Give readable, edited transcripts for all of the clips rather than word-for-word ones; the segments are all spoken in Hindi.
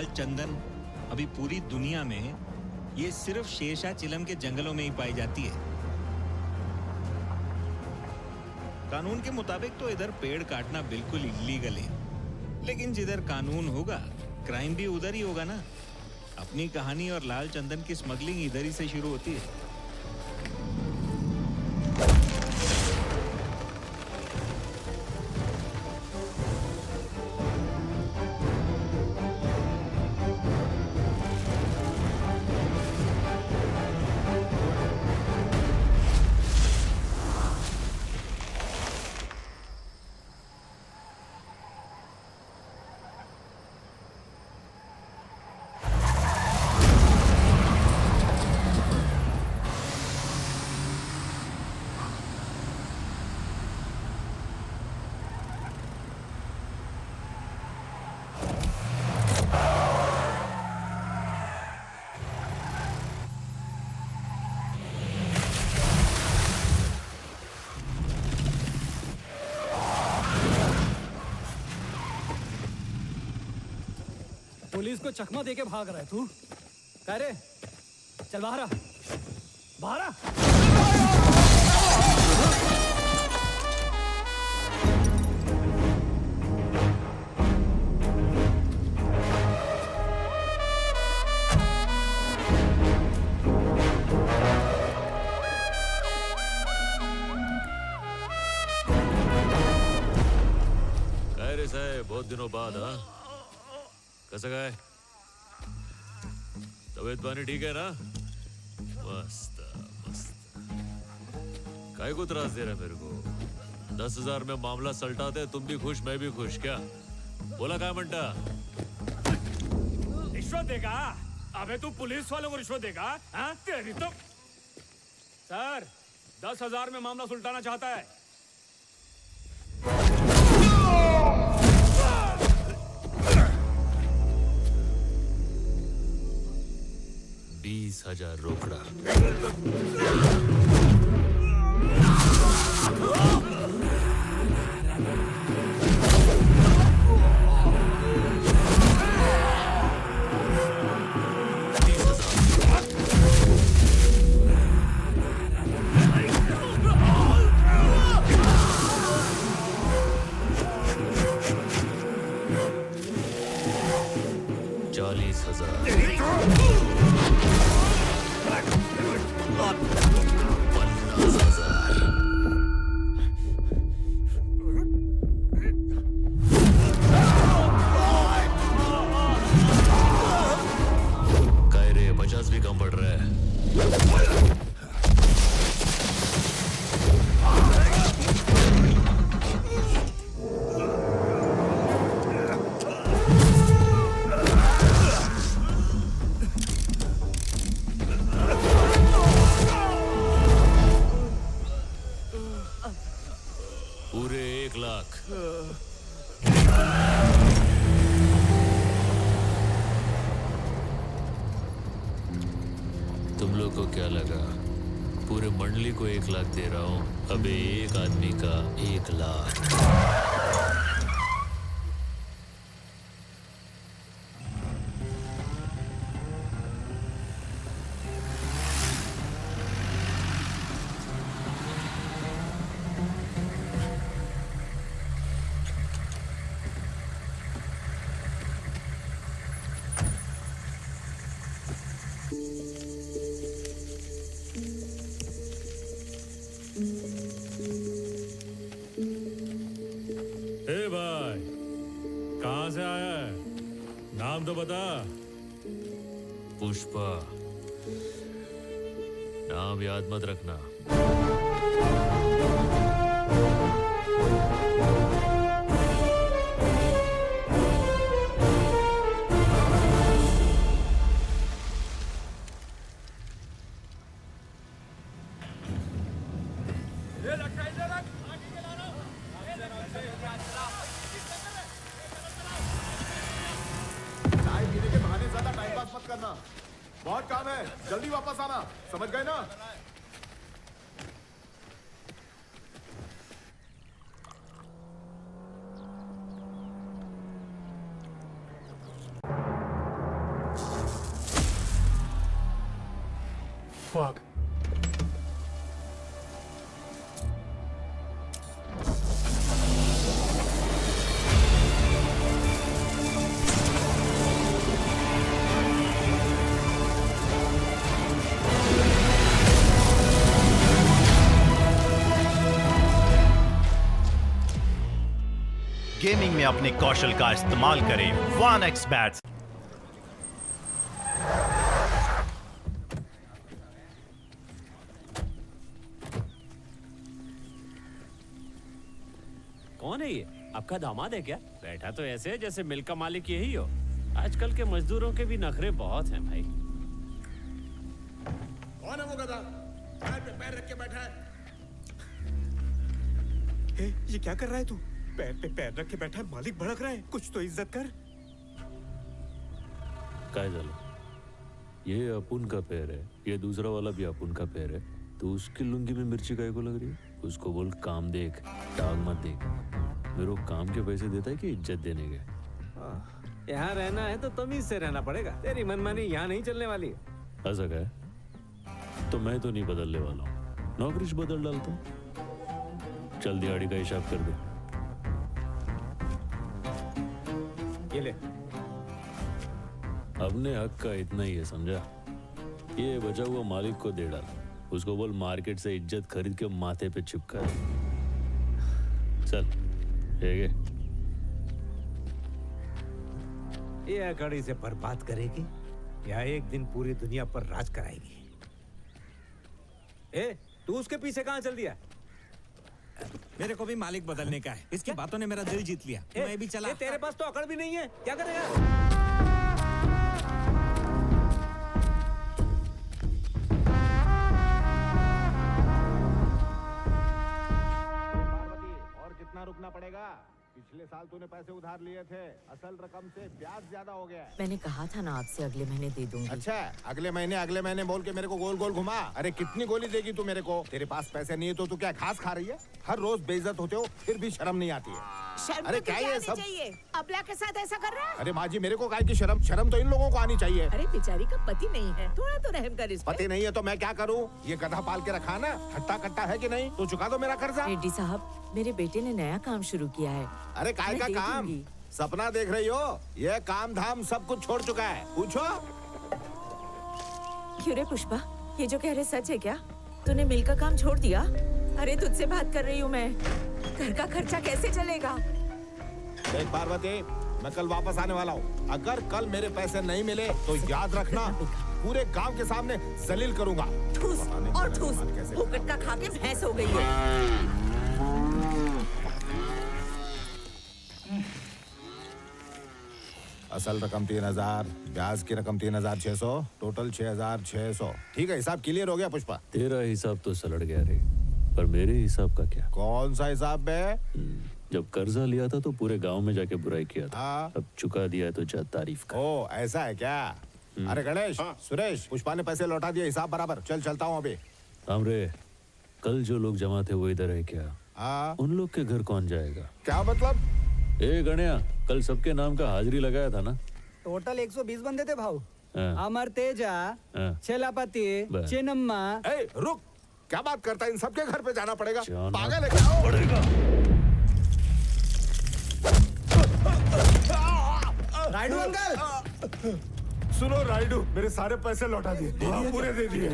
चंदन अभी पूरी दुनिया में ये सिर्फ शेरशाह चिलम के जंगलों में ही पाई जाती है। कानून के मुताबिक तो इधर पेड़ काटना बिल्कुल इलीगल है, लेकिन जिधर कानून होगा क्राइम भी उधर ही होगा ना। अपनी कहानी और लाल चंदन की स्मगलिंग इधर ही से शुरू होती है। पुलिस को चकमा देके भाग रहा है तू? कह रे चल बाहर आ, बाहर आ। कह रे साहब, बहुत दिनों बाद। हाँ, कसं काय? तबीयत पाणी ठीक है ना? मस्त मस्त। काय को त्रास दे रहा है मेरे को? 10,000 में मामला सलटाते, तुम भी खुश मैं भी खुश। क्या बोला, काय म्हणता? रिश्वत देगा? अबे तू पुलिस वालों को रिश्वत देगा? हाँ तेरी तो। सर 10,000 में मामला सुलटाना चाहता है। 20,000 रोकड़ा। पूरे 1 लाख। तुम लोग को क्या लगा पूरे मंडली को 1 लाख दे रहा हूं? अबे एक आदमी का 1 लाख। भाई कहां से आया है? नाम तो बता। पुष्पा। नाम याद मत रखना। करना, बहुत काम है, जल्दी वापस आना, समझ गए ना? fuck. गेमिंग में अपने कौशल का इस्तेमाल करें 1x बैट्स। कौन है ये? आपका दामाद है क्या? बैठा तो ऐसे है जैसे मिल का मालिक यही हो। आजकल के मजदूरों के भी नखरे बहुत हैं भाई। कौन है वो गधा? पैर पे पैर रख के बैठा है। ये क्या कर रहा है तू? पैर पे पैर रख के बैठा है, मालिक भड़क रहा है, कुछ तो इज्जत कर। काय झालं? ये अपुन का पैर है, ये दूसरा वाला भी अपुन का पैर है, तो उसकी लुंगी में मिर्ची काय को लग रही है? उसको बोल काम देख, टांग मत देख। मेरे को काम के पैसे देता है कि इज्जत देने के? यहाँ रहना है तो तमीज से रहना पड़ेगा। तेरी मनमानी यहाँ नहीं चलने वाली है। ऐसा क्या है? तो मैं तो नहीं बदलने वाला हूँ, नौकरी बदल डालता हूँ। चल दिहाड़ी का हिसाब कर दे। ये ले। अपने हक का इतना ही है, समझा? ये बचा हुआ मालिक को दे डाल। उसको बोल मार्केट से इज्जत खरीद के माथे पे चिपका दे। चल ठीक है। ये अकड़ी से बर्बाद करेगी या एक दिन पूरी दुनिया पर राज कराएगी? ए, तू उसके पीछे कहाँ चल दिया? मेरे को भी मालिक बदलने का है। इसकी बातों ने मेरा दिल जीत लिया। मैं भी चला। तेरे पास तो अकड़ भी नहीं है, क्या करेगा? और कितना रुकना पड़ेगा? पिछले साल तूने पैसे उधार लिए थे, असल रकम से ब्याज ज्यादा हो गया है। मैंने कहा था ना आपसे अगले महीने दे दूंगी। अच्छा, अगले महीने बोल के मेरे को गोल गोल घुमा। अरे कितनी गोली देगी तू मेरे को? तेरे पास पैसे नहीं है तो तू क्या घास खा रही है? हर रोज बेइज्जत होते हो, फिर भी शर्म नहीं आती है। शर्म अरे तो क्या तुझे ये आनी सब? चाहिए। अबला के साथ ऐसा कर रहा है? अरे माँ जी, मेरे को काय की शर्म? शर्म तो इन लोगों को आनी चाहिए। अरे बेचारी का पति नहीं है, थोड़ा तो रहम कर इस पे। पति नहीं है तो मैं क्या करूँ? ये गधा पाल के रखा ना, हट्टा कट्टा है कि नहीं? तो चुका दो मेरा कर्जा। रेड्डी साहब, मेरे बेटे ने नया काम शुरू किया है। अरे काय मैं का दे काम? दूंगी। सपना देख रही हो? ये काम धाम सब कुछ छोड़ चुका है। पूछो। क्यों रे पुष्पा, ये जो कह रहे सच है क्या? तूने मिल का काम छोड़ दिया? अरे तुझसे बात कर रही हूँ मैं। घर का खर्चा कैसे चलेगा? देख पार्वती, मैं कल वापस आने वाला हूँ। अगर कल मेरे पैसे नहीं मिले तो याद रखना, पूरे गांव के सामने जलील करूंगा। ठूस और ठूस, फोकट का खा के भैंस हो गई है। असल रकम 3000, ब्याज की रकम 3600, टोटल 6600। ठीक है, हिसाब क्लियर हो गया पुष्पा? तेरा हिसाब तो सलट गया रे, पर मेरे हिसाब का क्या? कौन सा हिसाब बे? जब कर्जा लिया था तो पूरे गांव में जाके बुराई किया था। हाँ। अब चुका दिया तो जा तारीफ का। ओ ऐसा है क्या? अरे गणेश, सुरेश, पुष्पा ने पैसे लौटा दिए, हिसाब बराबर। चलता हूँ अभी। हमरे कल जो लोग जमा थे वो इधर है क्या? हाँ। उन लोग के घर कौन जाएगा? क्या मतलब? ए गणया, कल सबके नाम का हाजिरी लगाया था ना? टोटल 120 बंदे थे भाऊ। हाँ। अमर तेजा, हाँ। छेलापति, बस। चिन्नम्मा। ए, रुक, क्या बात करता है? इन सबके घर पे जाना पड़ेगा? जाना पागल है क्या? पड़ेगा। राइडू अंकल, सुनो राइडू, मेरे सारे पैसे लौटा दिए। पूरे दे दिए।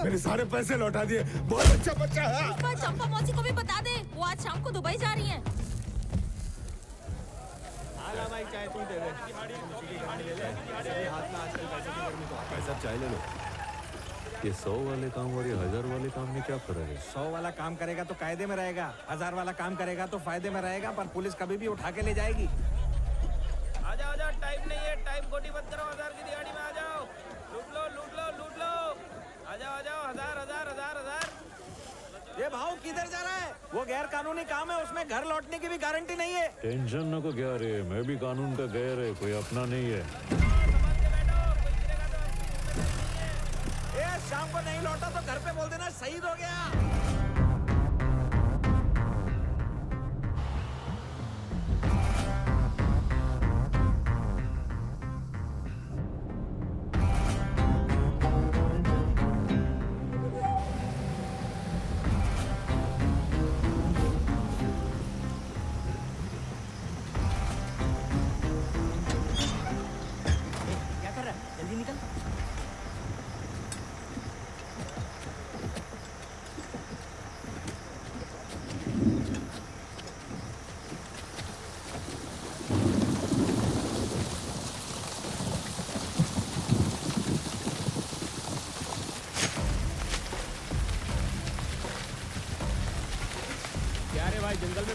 मेरे सारे पैसे लौटा दिए। बहुत अच्छा बच्चा है। चंपा मौसी को भी बता दे, वो आज शाम को दुबई जा रही हैं। पैसा चाय ले लो। ये 100 वाले काम और ये 1000 वाले काम में क्या फर्क है? 100 वाला काम करेगा तो कायदे में रहेगा, 1000 वाला काम करेगा तो फायदे में रहेगा, पर पुलिस कभी भी उठा के ले जाएगी। आजा, टाइम नहीं है, टाइम खोटी मत करो। 1000 की दिहाड़ी में आ जाओ, लूट लो। आ जाओ, 1000। ये भाव किधर जा रहा है? वो गैर कानूनी काम है, उसमें घर लौटने की भी गारंटी नहीं है। टेंशन न को क्या रे, मैं भी कानून का गैर है, कोई अपना नहीं है। ये शाम को नहीं लौटा तो घर पे बोल देना शहीद हो गया।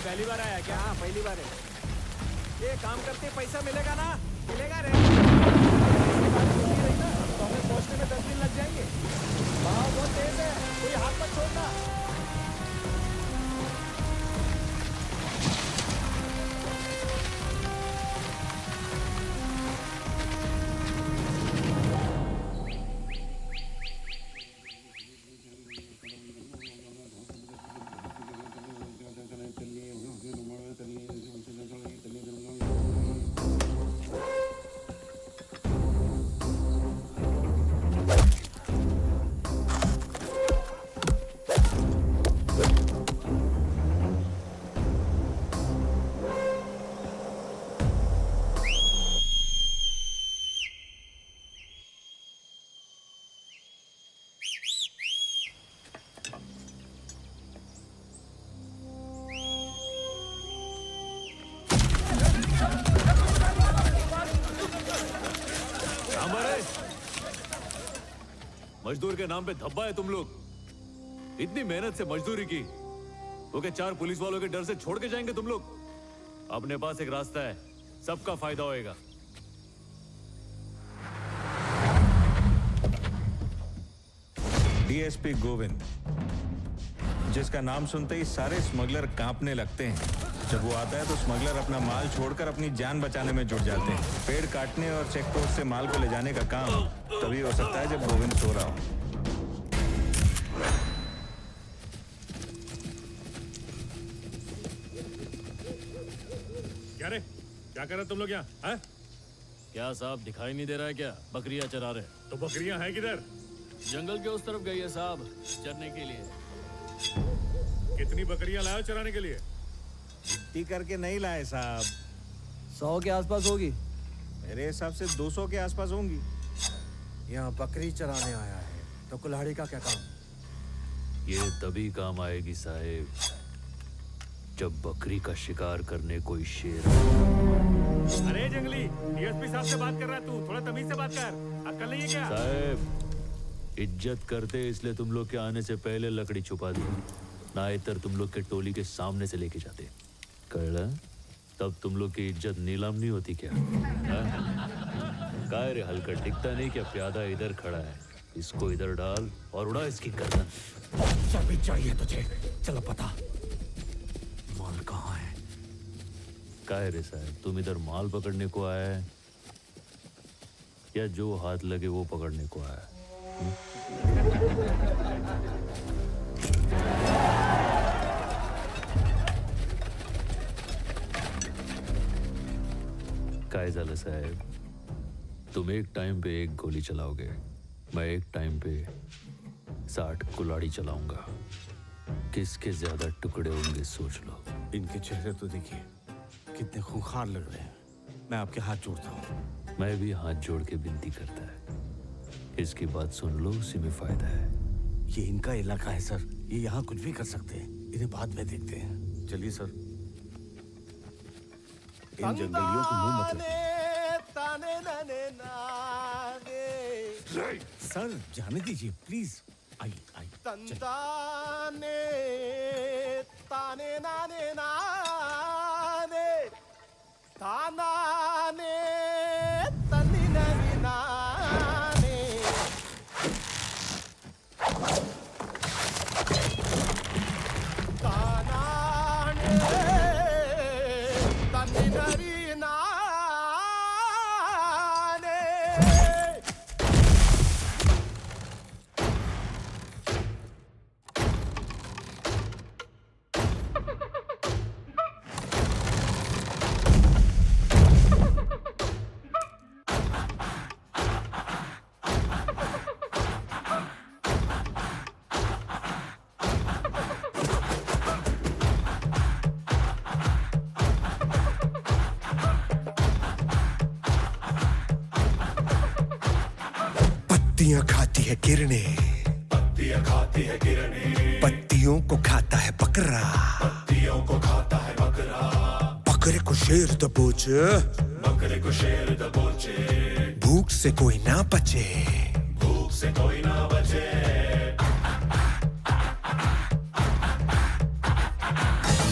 पहली बार आया क्या? हाँ पहली बार है। ये काम करते पैसा मिलेगा ना? मिलेगा रे। तो हमें पहुंचने में 10 दिन लग जाएंगे। भाव बहुत तेज है, कोई हाथ मत छोड़ना। मजदूर के नाम पे धब्बा है तुम लोग। इतनी मेहनत से मजदूरी की तो क्या 4 पुलिस वालों के डर से छोड़ के जाएंगे तुम लोग? अपने पास एक रास्ता है, सबका फायदा होएगा। डीएसपी गोविंद, जिसका नाम सुनते ही सारे स्मगलर कांपने लगते हैं। जब वो आता है तो स्मगलर अपना माल छोड़कर अपनी जान बचाने में जुट जाते हैं। पेड़ काटने और चेक पोस्ट से माल को ले जाने का काम तभी हो सकता है जब गोविंद सो रहा हो। क्या रे? क्या कर रहे तुम लोग यहाँ? हैं? क्या साहब दिखाई नहीं दे रहा है क्या? बकरियां चरा रहे। तो बकरियां हैं किधर? जंगल के उस तरफ गई है साहब, चरने के लिए। कितनी बकरियां लाए हो चराने के लिए? गिनती करके नहीं लाए साहब, 100 के आसपास होगी। मेरे हिसाब से 200 के आसपास होंगी। यहाँ बकरी चराने आया है तो कुल्हाड़ी का क्या काम? ये तभी काम आएगी साहेब जब बकरी का शिकार करने कोई शेर। अरे जंगली, डीएसपी साहब से बात कर रहा है तू, थोड़ा तमीज से बात कर। अक्ल नहीं है क्या? साहेब इज्जत करते इसलिए तुम लोग के आने से पहले लकड़ी छुपा दी, ना इतर तुम लोग के टोली के सामने से लेके जाते। कळला? तब तुम लोग की इज्जत नीलाम नहीं होती क्या? काय रे हलकट, दिखता नहीं क्या प्यादा इधर खड़ा है? इसको इधर डाल और उड़ा इसकी गर्दन। चाबी चाहिए तुझे? चलो पता माल कहाँ है? काय रे साहब, तुम इधर माल पकड़ने को आया है या जो हाथ लगे वो पकड़ने को आया है? काय झालं साहेब, तुम एक टाइम पे एक गोली चलाओगे, मैं एक टाइम पे 60 कुल्हाड़ी चलाऊंगा। किसके ज्यादा टुकड़े होंगे सोच लो। इनके चेहरे तो देखिए कितने खूंखार लग रहे हैं। मैं आपके हाथ जोड़ता हूँ। मैं भी हाथ जोड़ के विनती करता है, इसकी बात सुन लो, उसी में फायदा है। ये इनका इलाका है सर, ये यहाँ कुछ भी कर सकते हैं। इन्हें बाद में देखते हैं। चलिए सर। इन जंगलियों को मुंह मत लगे। सर जाने दीजिए प्लीज। आइए आइए। तंताने ताने नाने नाने तानाने तन्नी ननी नाने तानाने तन्नी ननी नाने। पत्तियां खाती है किरणें, पत्तियां खाती है किरणें, पत्तियों को खाता है बकरा, पत्तियों को खाता है बकरा, बकरे को शेर दबोचे, बकरे को शेर दबोचे, भूख से कोई ना बचे, भूख से कोई ना बचे।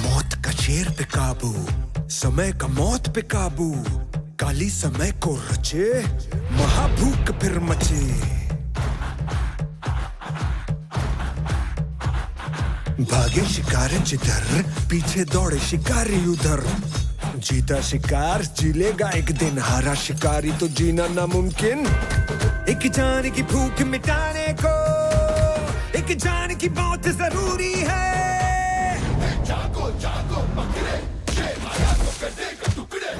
मौत का शेर पे काबू, समय का मौत पे काबू, काली समय को रचे, महाभूख फिर मचे। भागे शिकारी जिधर, पीछे दौड़े शिकारी उधर। जीता शिकार जी लेगा एक दिन, हारा शिकारी तो जीना नामुमकिन। एक जान की भूख मिटाने को एक जान की मौत जरूरी है। जागो जागो बकरे, शेर माया को कर देगा टुकड़े।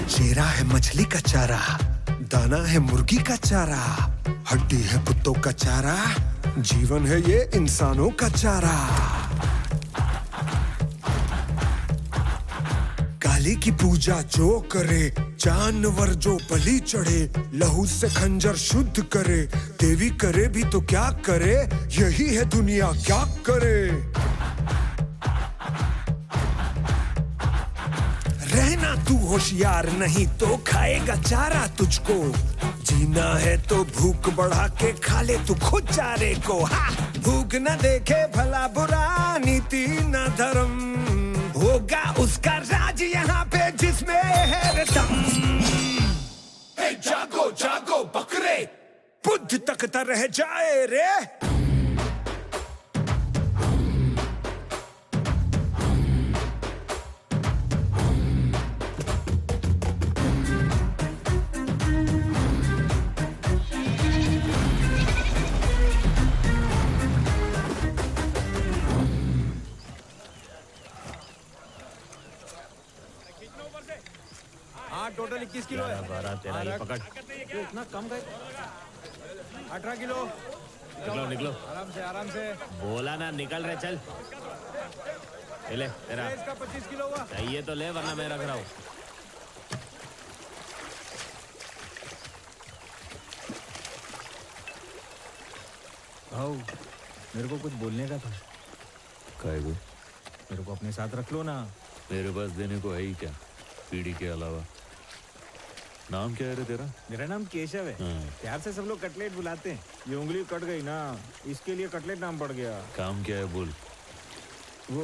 चेहरा है मछली का चारा, दाना है मुर्गी का चारा, हड्डी है कुत्तों का चारा, जीवन है ये इंसानों का चारा। काली की पूजा जो करे, जानवर जो बलि चढ़े, लहू से खंजर शुद्ध करे, देवी करे भी तो क्या करे, यही है दुनिया क्या करे। रहना तू होशियार, नहीं तो खाएगा चारा तुझको। जीना है तो भूख बढ़ा के खा ले तू खुद चारे को। भूख न देखे भला बुरा, नीति न धर्म, होगा उसका राज यहाँ पे जिसमें है दम। जागो जागो बकरे, बुद्ध तकता रह जाए रे। टोटल 21 किलो है। 12 13 ये पकड़। ये इतना कम गए। 18 किलो। निकलो निकलो। आराम से। बोला ना निकल रहे, चल। ले तेरा। इसका 25 किलो हुआ। चाहिए तो ले, वरना मैं रख रहा हूँ। भाऊ, मेरे को कुछ बोलने का था। काय को? मेरे को अपने साथ रख लो ना। मेरे पास देने को है ही क्या, पीढ़ी के अलावा। नाम क्या है रे तेरा? मेरा नाम केशव है। प्यार से सब लोग कटलेट बुलाते हैं। ये उंगली कट गई ना, इसके लिए कटलेट नाम पड़ गया। काम क्या है बोल। वो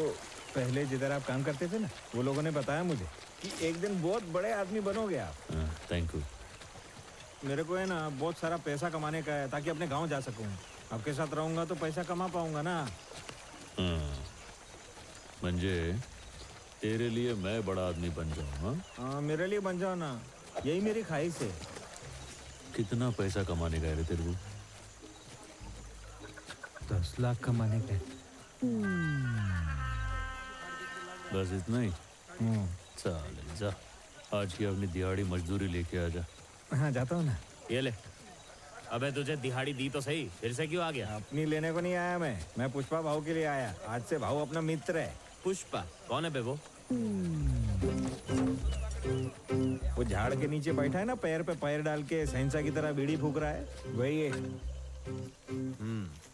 पहले जिधर आप काम करते थे ना, वो लोगों ने बताया मुझे कि एक दिन बहुत बड़े आदमी बनोगे आप। Thank you. मेरे को है ना बहुत सारा पैसा कमाने का है, ताकि अपने गांव जा सकूं। आपके साथ रहूंगा तो पैसा कमा पाऊंगा ना। म्हणजे तेरे लिए मैं बड़ा आदमी बन जाऊँ? हाँ, मेरे लिए बन जाओ ना, यही मेरी ख्वाहिश है। कितना पैसा कमाने का है रे तेरे को? 10 लाख कमाने का। बस इतना ही? चल जा, आज की अपनी दिहाड़ी मजदूरी लेके आ जा। हाँ, जाता हूँ ना। ये ले। अबे तुझे दिहाड़ी दी तो सही, फिर से क्यों आ गया? अपनी लेने को नहीं आया मैं पुष्पा भाऊ के लिए आया। आज से भाऊ अपना मित्र है। पुष्पा कौन है बे वो? वो झाड़ के नीचे बैठा है ना, पैर पे पैर डाल के सैंसा की तरह बीड़ी फूक रहा है, वही है।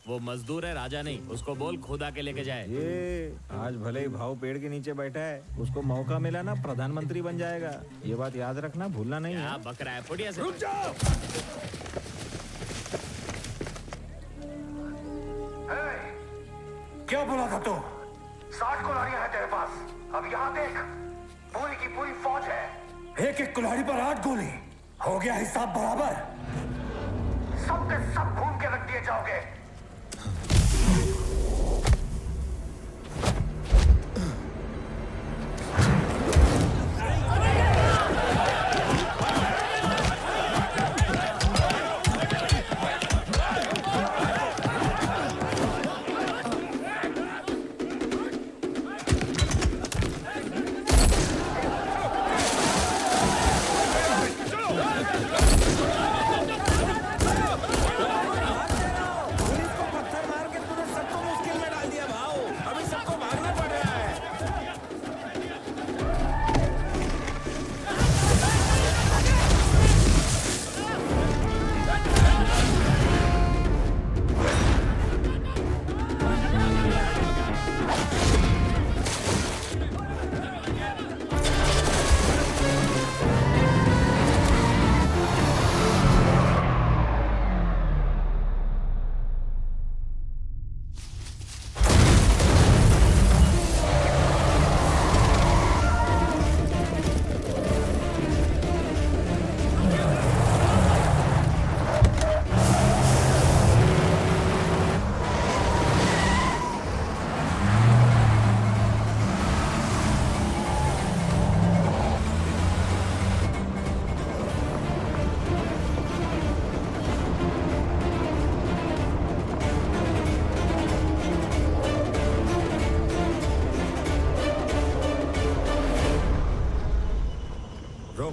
वो मजदूर है, राजा नहीं। उसको बोल खुद आके लेके जाए। ये आज भले ही भाव पेड़ के नीचे बैठा है, उसको मौका मिला ना प्रधानमंत्री बन जाएगा। ये बात याद रखना, भूलना नहीं है। बकरा है, फुटिया से। रुक जाओ। क्या बोला था तू? 60 कुल्हाड़ियां हैं तेरे पास। अब यहाँ देख, पूरी की पूरी फौज है। एक एक कुल्हाड़ी पर 8 गोली। हो गया हिसाब बराबर। सब के सब भून के रख दिए जाओगे।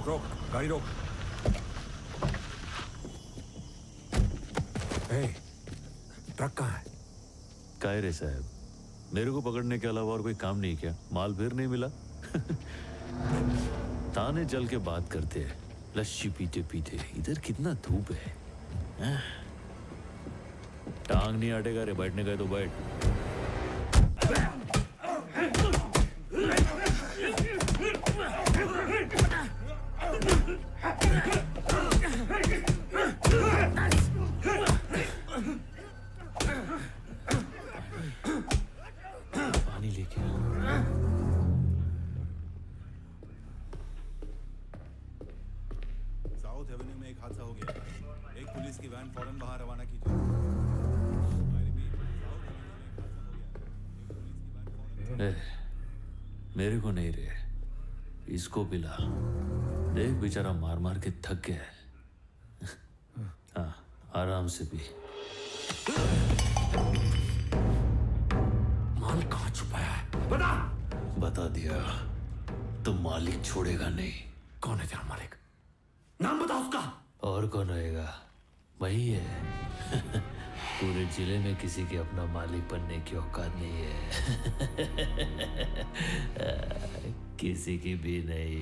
रोक रोक गाड़ी रोक। ट्रक कहाँ है? काय रे साहब, मेरे को पकड़ने के अलावा और कोई काम नहीं क्या? माल फिर नहीं मिला? ताने चल के बात करते हैं, लस्सी पीते पीते। इधर कितना धूप है, हैं? टांग नहीं अटेगा रे, बैठने का है तो बैठ। पानी लेके आओ। साउथ एवेन्यू में एक हादसा हो गया। एक पुलिस की वैन फौरन बाहर रवाना कीजिए। मेरे को नहीं रे, इसको पिला। देख बेचारा मार मार के थक गया है। हाँ, आराम से पी। माल कहाँ छुपाया है? बता। बता दिया तो मालिक छोड़ेगा नहीं। कौन है तेरा मालिक? नाम बता उसका। और कौन रहेगा? वही है। पूरे जिले में किसी के अपना मालिक बनने की औकात नहीं है। किसी की भी नहीं।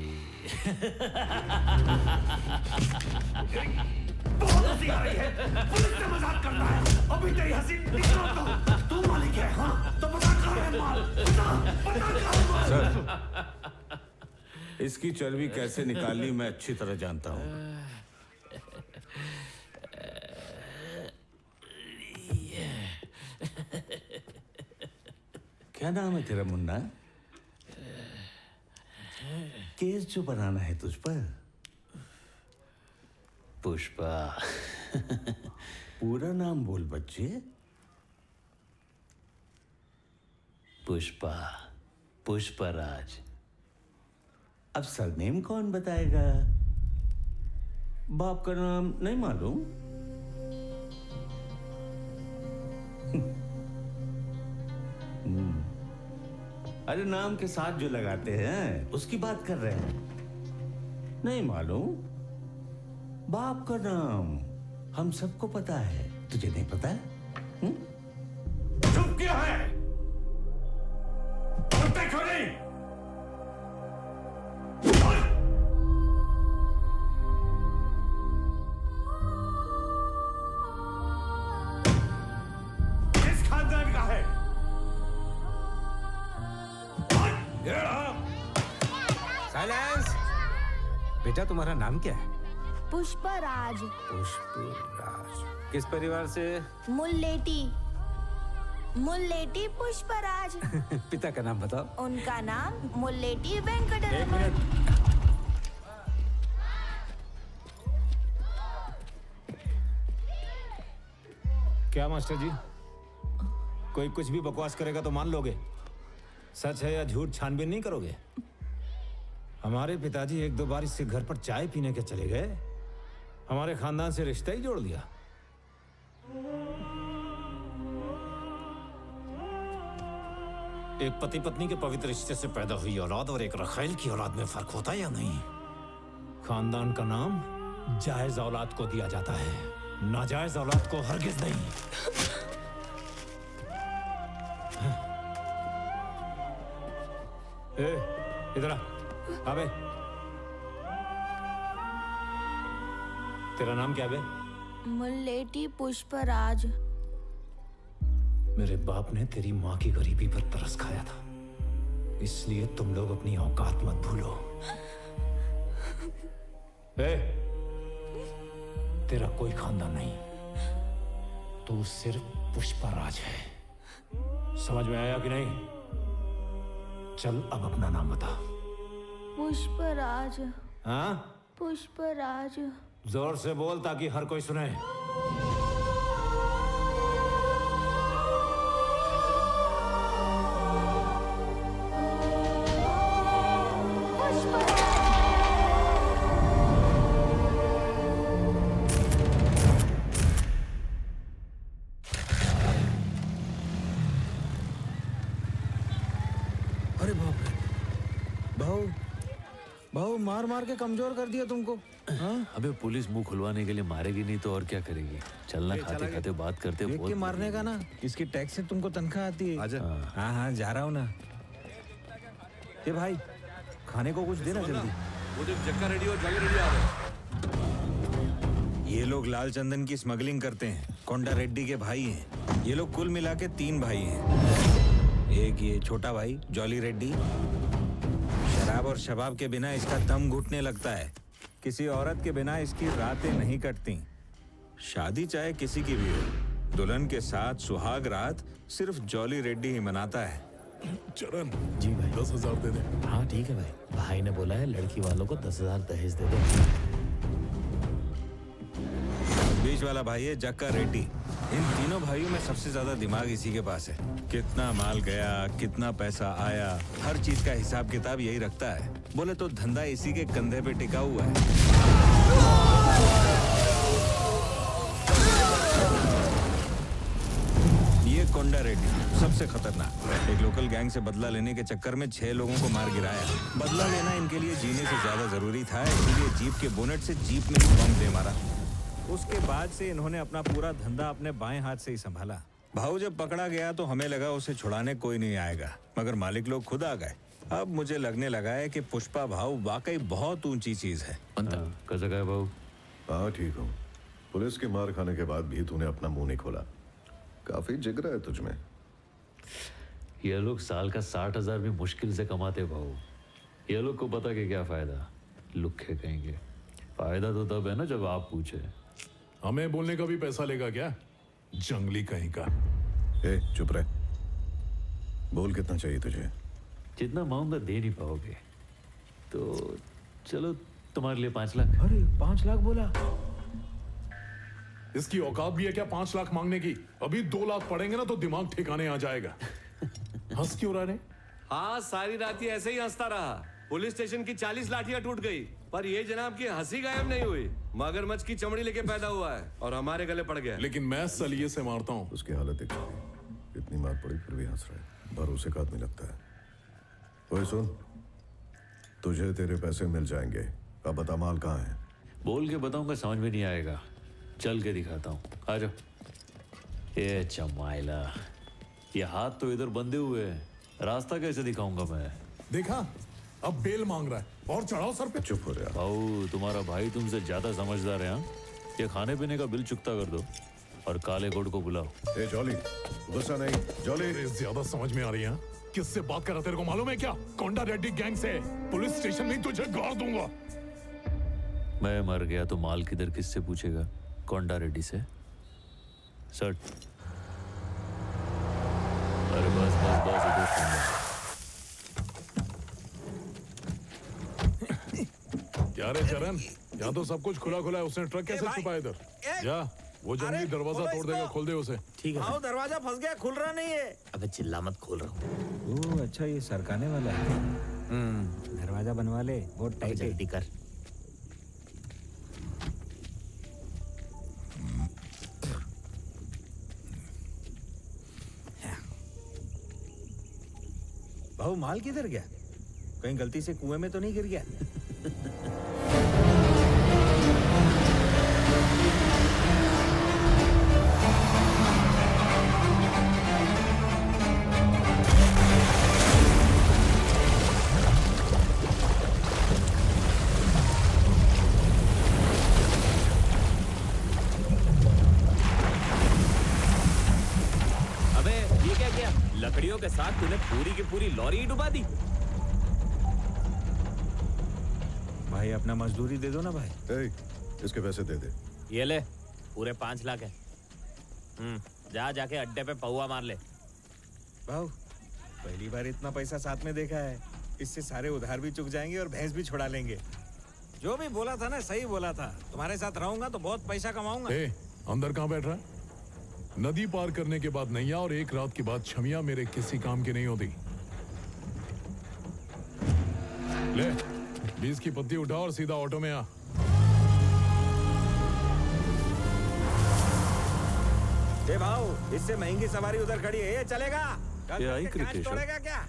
बहुत हंसी आ रही है। पुलिस से मजाक करना है। अभी तेरी हंसी निकाल दो। तू मालिक है, हाँ? तो बता कहाँ है माल? बता कहाँ है माल? सर, इसकी चर्बी कैसे निकालनी मैं अच्छी तरह जानता हूँ। क्या नाम है तेरा मुन्ना? केस जो बनाना है तुझ पर? पुष्पा। पूरा नाम बोल बच्चे। पुष्पा, पुष्पराज। अब सरनेम कौन बताएगा? बाप का नाम नहीं मालूम? अरे नाम के साथ जो लगाते हैं उसकी बात कर रहे हैं। नहीं मालूम? बाप का नाम हम सबको पता है, तुझे नहीं पता है? चुप क्यों है? बोलते क्यों नहीं? किस खानदान का है? साइलेंस। बेटा तुम्हारा नाम क्या है? पुष्पराज। पुष्पराज। किस परिवार से? मुल्लेटी। मुल्लेटी पुष्पराज। पिता का नाम बताओ। उनका नाम मुल्लेटी वेंकटरमण। एक मिनट। क्या मास्टर जी, कोई कुछ भी बकवास करेगा तो मान लोगे? सच है या झूठ छानबीन नहीं करोगे? हमारे पिताजी एक दो बार इससे घर पर चाय पीने के चले गए, हमारे खानदान से रिश्ता ही जोड़ दिया। एक पति पत्नी के पवित्र रिश्ते से पैदा हुई औलाद और एक रखेल की औलाद में फर्क होता है या नहीं? खानदान का नाम जायज औलाद को दिया जाता है, नाजायज औलाद को हरगिज नहीं। इधर आ, अबे तेरा नाम क्या बे? मुल्लेटी पुष्पराज। मेरे बाप ने तेरी माँ की गरीबी पर तरस खाया था, इसलिए तुम लोग अपनी औकात मत भूलो। तेरा कोई खानदान नहीं, तू सिर्फ पुष्पराज है। समझ में आया कि नहीं? चल अब अपना नाम बता। पुष्पराज। हाँ? पुष्पराज। जोर से बोल ताकि हर कोई सुने। अरे बाप रे, भाऊ भाऊ मार मार के कमजोर कर दिया तुमको। हाँ? अबे पुलिस मुंह खुलवाने के लिए मारेगी नहीं तो और क्या करेगी। चलना, खाते खाते बात करते देख के मारने का ना, इसकी टैक्स से तुमको तनख्वाह आती है। आजा। हाँ हाँ जा रहा हूँ ना। ये भाई खाने को कुछ देना जल्दी। मुझे चक्का रेडी और जॉली रेडी आ रहे। ये लोग लाल चंदन की स्मगलिंग करते हैं। कोंडा रेड्डी के भाई हैं। ये लोग कुल मिला के 3 भाई हैं। एक ये छोटा भाई जॉली रेड्डी, शराब और शबाब के बिना इसका दम घुटने लगता है। किसी औरत के बिना इसकी रातें नहीं कटती। शादी चाहे किसी की भी हो, दुल्हन के साथ सुहाग रात सिर्फ जॉली रेड्डी ही मनाता है। चरण जी भाई 10,000 दे दे। हाँ ठीक है भाई, भाई ने बोला है लड़की वालों को 10,000 दहेज दे दो। बीच वाला भाई है जक्का रेड्डी। इन तीनों भाइयों में सबसे ज्यादा दिमाग इसी के पास है। कितना माल गया, कितना पैसा आया, हर चीज का हिसाब किताब यही रखता है। बोले तो धंधा इसी के कंधे पे टिका हुआ है। ये कोंडा रेड्डी सबसे खतरनाक। एक लोकल गैंग से बदला लेने के चक्कर में 6 लोगों को मार गिराया। बदला लेना इनके लिए जीने से ज्यादा जरूरी था, इसलिए जीप के बोनेट से जीप में ही बम दे मारा। उसके बाद से इन्होंने अपना पूरा धंधा अपने बाएं हाथ से ही संभाला। भाऊ जब पकड़ा गया तो हमें लगा उसे छुड़ाने कोई नहीं आएगा, मगर मालिक लोग खुद आ गए। अब मुझे लगने लगा है कि पुष्पा भाऊ वाकई बहुत ऊंची चीज है। कैसा गया भाऊ? हाँ ठीक हूँ। पुलिस की मार खाने के बाद भी तूने अपना मुंह नहीं खोला। काफी जिगरा है तुझमें। ये लोग साल का 60,000 भी मुश्किल से कमाते भाऊ। ये लोग को पता कि क्या फायदा। लुक्खे कहेंगे। फायदा तो तब है ना जब आप पूछे। हमें बोलने का भी पैसा लेगा क्या? जंगली कहीं का। ए चुप रहे। बोल कितना चाहिए तुझे? जितना मांगूंगा दे नहीं पाओगे तो चलो तुम्हारे लिए 5 लाख। अरे 5 लाख बोला? इसकी औकात भी है क्या 5 लाख मांगने की? अभी 2 लाख पड़ेंगे ना तो दिमाग ठिकाने आ जाएगा। हंस क्यों रहा रे? हाँ सारी रात ही ऐसे ही हंसता रहा। पुलिस स्टेशन की 40 लाठियां टूट गई, पर ये जनाब की हंसी गायब नहीं हुई। मगरमच्छ की चमड़ी लेके पैदा हुआ है और हमारे गले पड़ गया। लेकिन मैं सलिए से मारता हूँ। उसकी हालत देख ली। इतनी मार पड़ी फिर भी हंस रहा है। भरोसे का आदमी लगता है। ओए सुन, तुझे तेरे पैसे मिल जाएंगे। अब बता माल कहाँ है? बोल के बताऊंगा समझ में नहीं आएगा। चल के दिखाता हूँ। आ जाओ। ये चमाइला, ये हाथ तो इधर बंधे हुए हैं, रास्ता कैसे दिखाऊंगा मैं? देखा, अब बेल मांग रहा है और चढ़ाओ सर पे। चुप हो रहा। भाऊ तुम्हारा भाई तुमसे ज्यादा समझदार है। हाँ, ये खाने पीने का बिल चुकता कर दो और काले कोट को बुलाओ। ए जॉली, गुस्सा नहीं। जॉली ज्यादा समझ में आ रही है। किससे बात कर रहा तेरे को मालूम है क्या? कोंडा रेड्डी गैंग से। पुलिस स्टेशन में तुझे गाड़ दूंगा। मैं मर गया तो माल किधर किससे पूछेगा? कोंडा रेड्डी से। सट। अरे बस बस बस इधर। क्या रे चरण, यहाँ तो सब कुछ खुला खुला है। उसने ट्रक कैसे छुपा इधर? जा, वो जंगली दरवाजा तोड़ देगा। खोल दे उसे। ठीक है। दरवाजा फंस गया, खुल रहा नहीं है। अबे चिल्ला मत, खोल रहा हूँ। ओह अच्छा, ये सरकाने वाला है। दरवाजा बनवा ले, बहुत टाइट है। जल्दी कर। भाऊ माल किधर गया? कहीं गलती से कुएं में तो नहीं गिर गया? अबे ये क्या किया? लकड़ियों के साथ तूने पूरी की पूरी लॉरी ही डुबा दी। भाई अपना मजदूरी दे दो ना भाई। ए, इसके पैसे दे दे। ये ले, पूरे 5 लाख है। जा जाके अड्डे पे पौवा मार ले। भाऊ पहली बार इतना पैसा साथ में देखा है। इससे सारे उधार भी चुक जाएंगे और भैंस भी छुड़ा लेंगे। जो भी बोला था ना सही बोला था। तुम्हारे साथ रहूंगा तो बहुत पैसा कमाऊंगा। ए, अंदर कहाँ बैठ रहा है? नदी पार करने के बाद नैया और एक रात के बाद छमिया मेरे किसी काम की नहीं होती। ले 20 की पत्ती उठा और सीधा ऑटो में आ। ए भाऊ, इससे महंगी सवारी उधर खड़ी है, ये चलेगा? ये आई क्रिकेट तोड़ेगा क्या?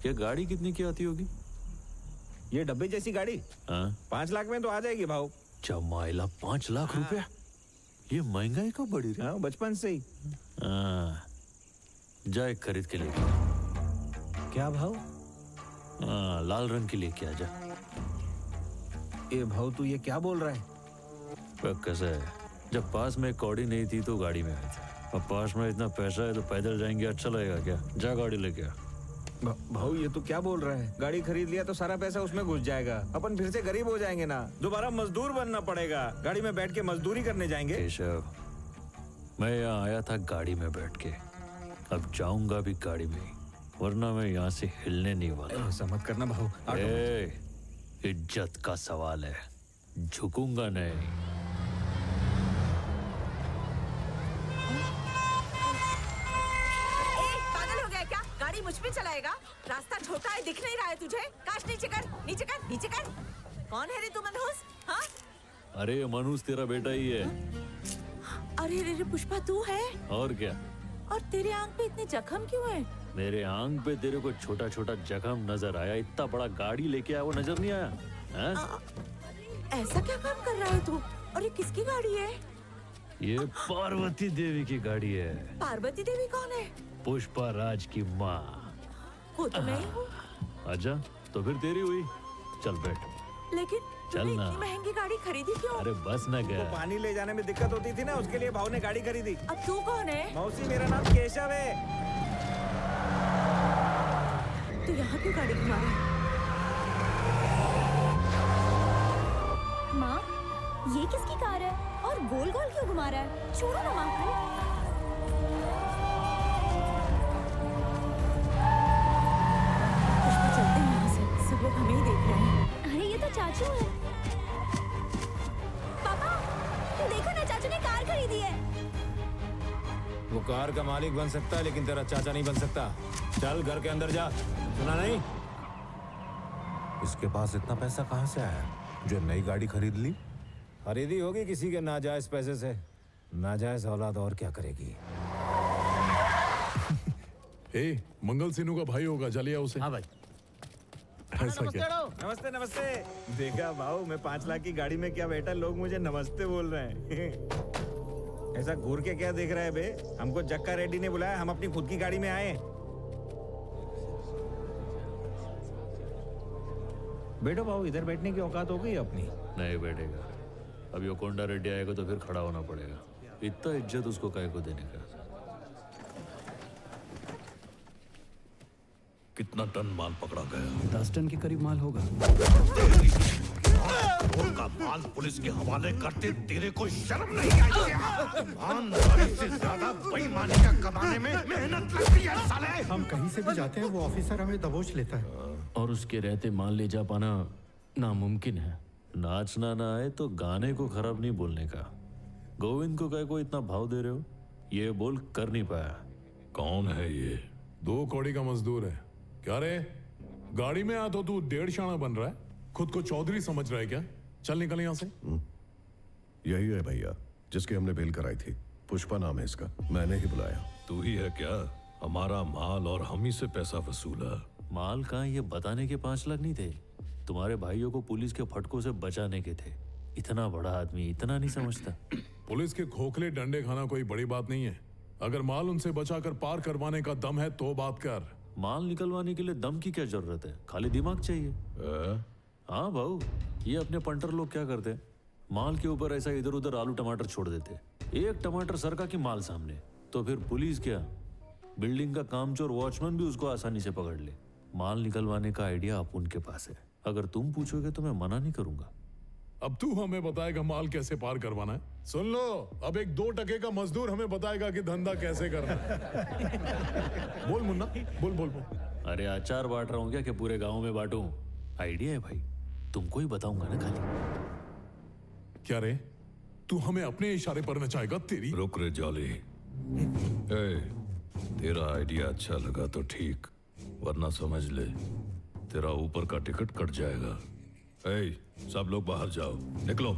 ये गाड़ी कितनी की आती होगी? ये डब्बे जैसी गाड़ी हाँ 5 लाख में तो आ जाएगी भाव। चमाइला 5 लाख रुपया, ये महंगाई कब बढ़ी रे? हाँ बचपन से ही। हाँ, जा एक खरीद के लेके। क्या भाव? हाँ, लाल रंग की लेके आ जा। ये भाव तू ये क्या बोल रहा है? कैसे है, जब पास में कौड़ी नहीं थी तो गाड़ी में आई थी, अब पास में इतना पैसा है तो पैदल जाएंगे, अच्छा लगेगा क्या? जा गाड़ी लेके आ। भाऊ ये तो क्या बोल रहा है? गाड़ी खरीद लिया तो सारा पैसा उसमें घुस जाएगा, अपन फिर से गरीब हो जाएंगे ना, दोबारा मजदूर बनना पड़ेगा, गाड़ी में बैठ के मजदूरी करने जाएंगे। केशव, मैं यहाँ आया था गाड़ी में बैठ के, अब जाऊंगा भी गाड़ी में, वरना मैं यहाँ से हिलने नहीं वाला। ऐसा मत करना भाऊ। इज्जत का सवाल है, झुकूंगा नहीं। गाड़ी मुझ पे चलाएगा? रास्ता छोटा है, दिख नहीं रहा है तुझे? काश नीचे कर, नीचे कर, नीचे कर। कौन है रे तू मनहूस? हाँ? अरे मनहूस तेरा बेटा ही है। अरे रे पुष्पा तू है? और क्या? और तेरे आंख पे इतने जख्म क्यों है? मेरे आंख पे तेरे को छोटा छोटा जख्म नजर आया, इतना बड़ा गाड़ी लेके आया वो नजर नहीं आया? ऐसा क्या काम कर रहा है तू? और ये किसकी गाड़ी है? ये पार्वती देवी की गाड़ी है। पार्वती देवी कौन है? पुष्पा राज की माँ। वो तो मैं हूँ। आजा, तो फिर तेरी हुई। चल बैठ। लेकिन चल ना। इतनी महंगी गाड़ी खरीदी क्यों? अरे बस न गया। तो पानी ले जाने में दिक्कत होती थी ना, उसके लिए भाव ने गाड़ी खरीदी। अब तू कौन है? मौसी मेरा नाम केशव है। तू यहाँ क्यों गाड़ी घुमा रहा है? माँ, ये किसकी कार है और गोल गोल क्यों घुमा रहा है? छोड़ो ना माँ को। चलते हैं यहाँ से, सब लोग हमें ही देख रहे हैं। अरे ये तो चाचू है। पापा, देखो ना चाचू ने कार खरीदी है। वो कार का मालिक बन सकता है लेकिन तेरा चाचा नहीं बन सकता। चल घर के अंदर जा। सुना नहीं? इसके पास इतना पैसा कहाँ से आया जो नई गाड़ी खरीद ली? खरीदी होगी किसी के नाजायज पैसे से। नाजायज औलाद और क्या करेगी? मंगल सिन्हू का भाई होगा, जलिया उसे। हाँ भाई। ऐसा क्या? नमस्ते नमस्ते। देखा भाऊ, मैं 5 लाख की गाड़ी में क्या बैठा, लोग मुझे नमस्ते बोल रहे हैं। ऐसा घूर के क्या देख रहा है बे? हमको जक्का रेड्डी ने बुलाया, हम अपनी खुद की गाड़ी में आए। बैठो भाऊ, इधर बैठने की औकात हो गई अपनी। नहीं बैठेगा, अब यो कोंडा रेड्डी आएगा तो फिर खड़ा होना पड़ेगा। इतना इज्जत उसको काहे को देने का? कितना टन माल पकड़ा गया? 10 टन के करीब माल होगा। का माल पुलिस के हवाले करते तेरे को शर्म नहीं आई क्या? ईमानदारी से ज्यादा बेईमानियां कमाने में मेहनत लगती है साले। हम कहीं से भी जाते हैं वो ऑफिसर हमें दबोच लेता है और उसके रहते माल ले जा पाना नामुमकिन है। नाचना ना आए तो गाने को खराब नहीं बोलने का। गोविंद को काय को इतना भाव दे रहे हो? ये बोल कर नहीं पाया। कौन है ये? 2 कौड़ी का मजदूर है। क्या रे, गाड़ी में आ तो तू 1.5 शाना बन रहा है, खुद को चौधरी समझ रहा है क्या? चल निकल यहाँ से। यही है भैया जिसकी हमने बेल कराई थी। पुष्पा नाम है इसका, मैंने ही बुलाया। तू ही है क्या? हमारा माल और हम ही से पैसा वसूला। माल कहाँ, ये बताने के 5 लाख नहीं थे, तुम्हारे भाइयों को पुलिस के फटकों से बचाने के थे। इतना बड़ा आदमी इतना नहीं समझता। पुलिस के खोखले डंडे खाना कोई बड़ी बात नहीं है। अगर माल उनसे बचाकर पार करवाने का दम है तो बात कर। माल निकलवाने के लिए दम की क्या जरूरत है, खाली दिमाग चाहिए। हाँ भाऊ, ये अपने पंटर लोग क्या करते, माल के ऊपर ऐसा इधर उधर आलू टमाटर छोड़ देते। एक टमाटर सरका की माल सामने, तो फिर पुलिस क्या, बिल्डिंग का कामचोर वॉचमैन भी उसको आसानी से पकड़ ले। माल निकलवाने का आइडिया अब उनके पास है। अगर तुम पूछोगे तो मैं मना नहीं करूंगा। अब तू हमें बताएगा माल कैसे पार करवाना है? सुन लो, अब एक 2 टके का मजदूर हमें बताएगा कि धंधा कैसे करना है। बोल मुन्ना, बोल बोल बोल। अरे अचार बांट रहा हूँ क्या कि पूरे गांव में बांटूं? आइडिया है भाई, तुमको ही बताऊंगा ना खाली। क्या रे, तू हमें अपने इशारे पर नचाएगा? तेरी रुक रे जॉली। तेरा आइडिया अच्छा लगा तो ठीक, वरना समझ ले तेरा ऊपर का टिकट कट जाएगा। सब लोग बाहर जाओ, निकलो।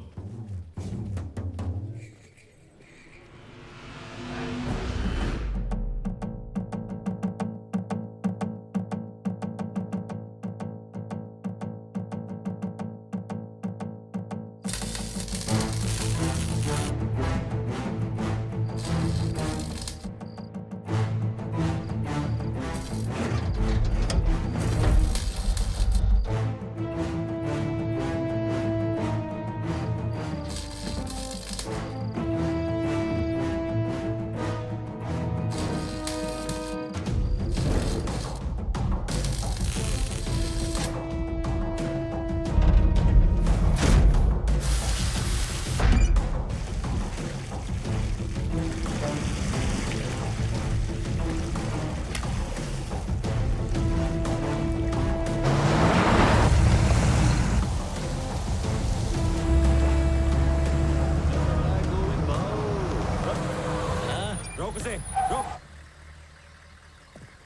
रोक उसे, रोक।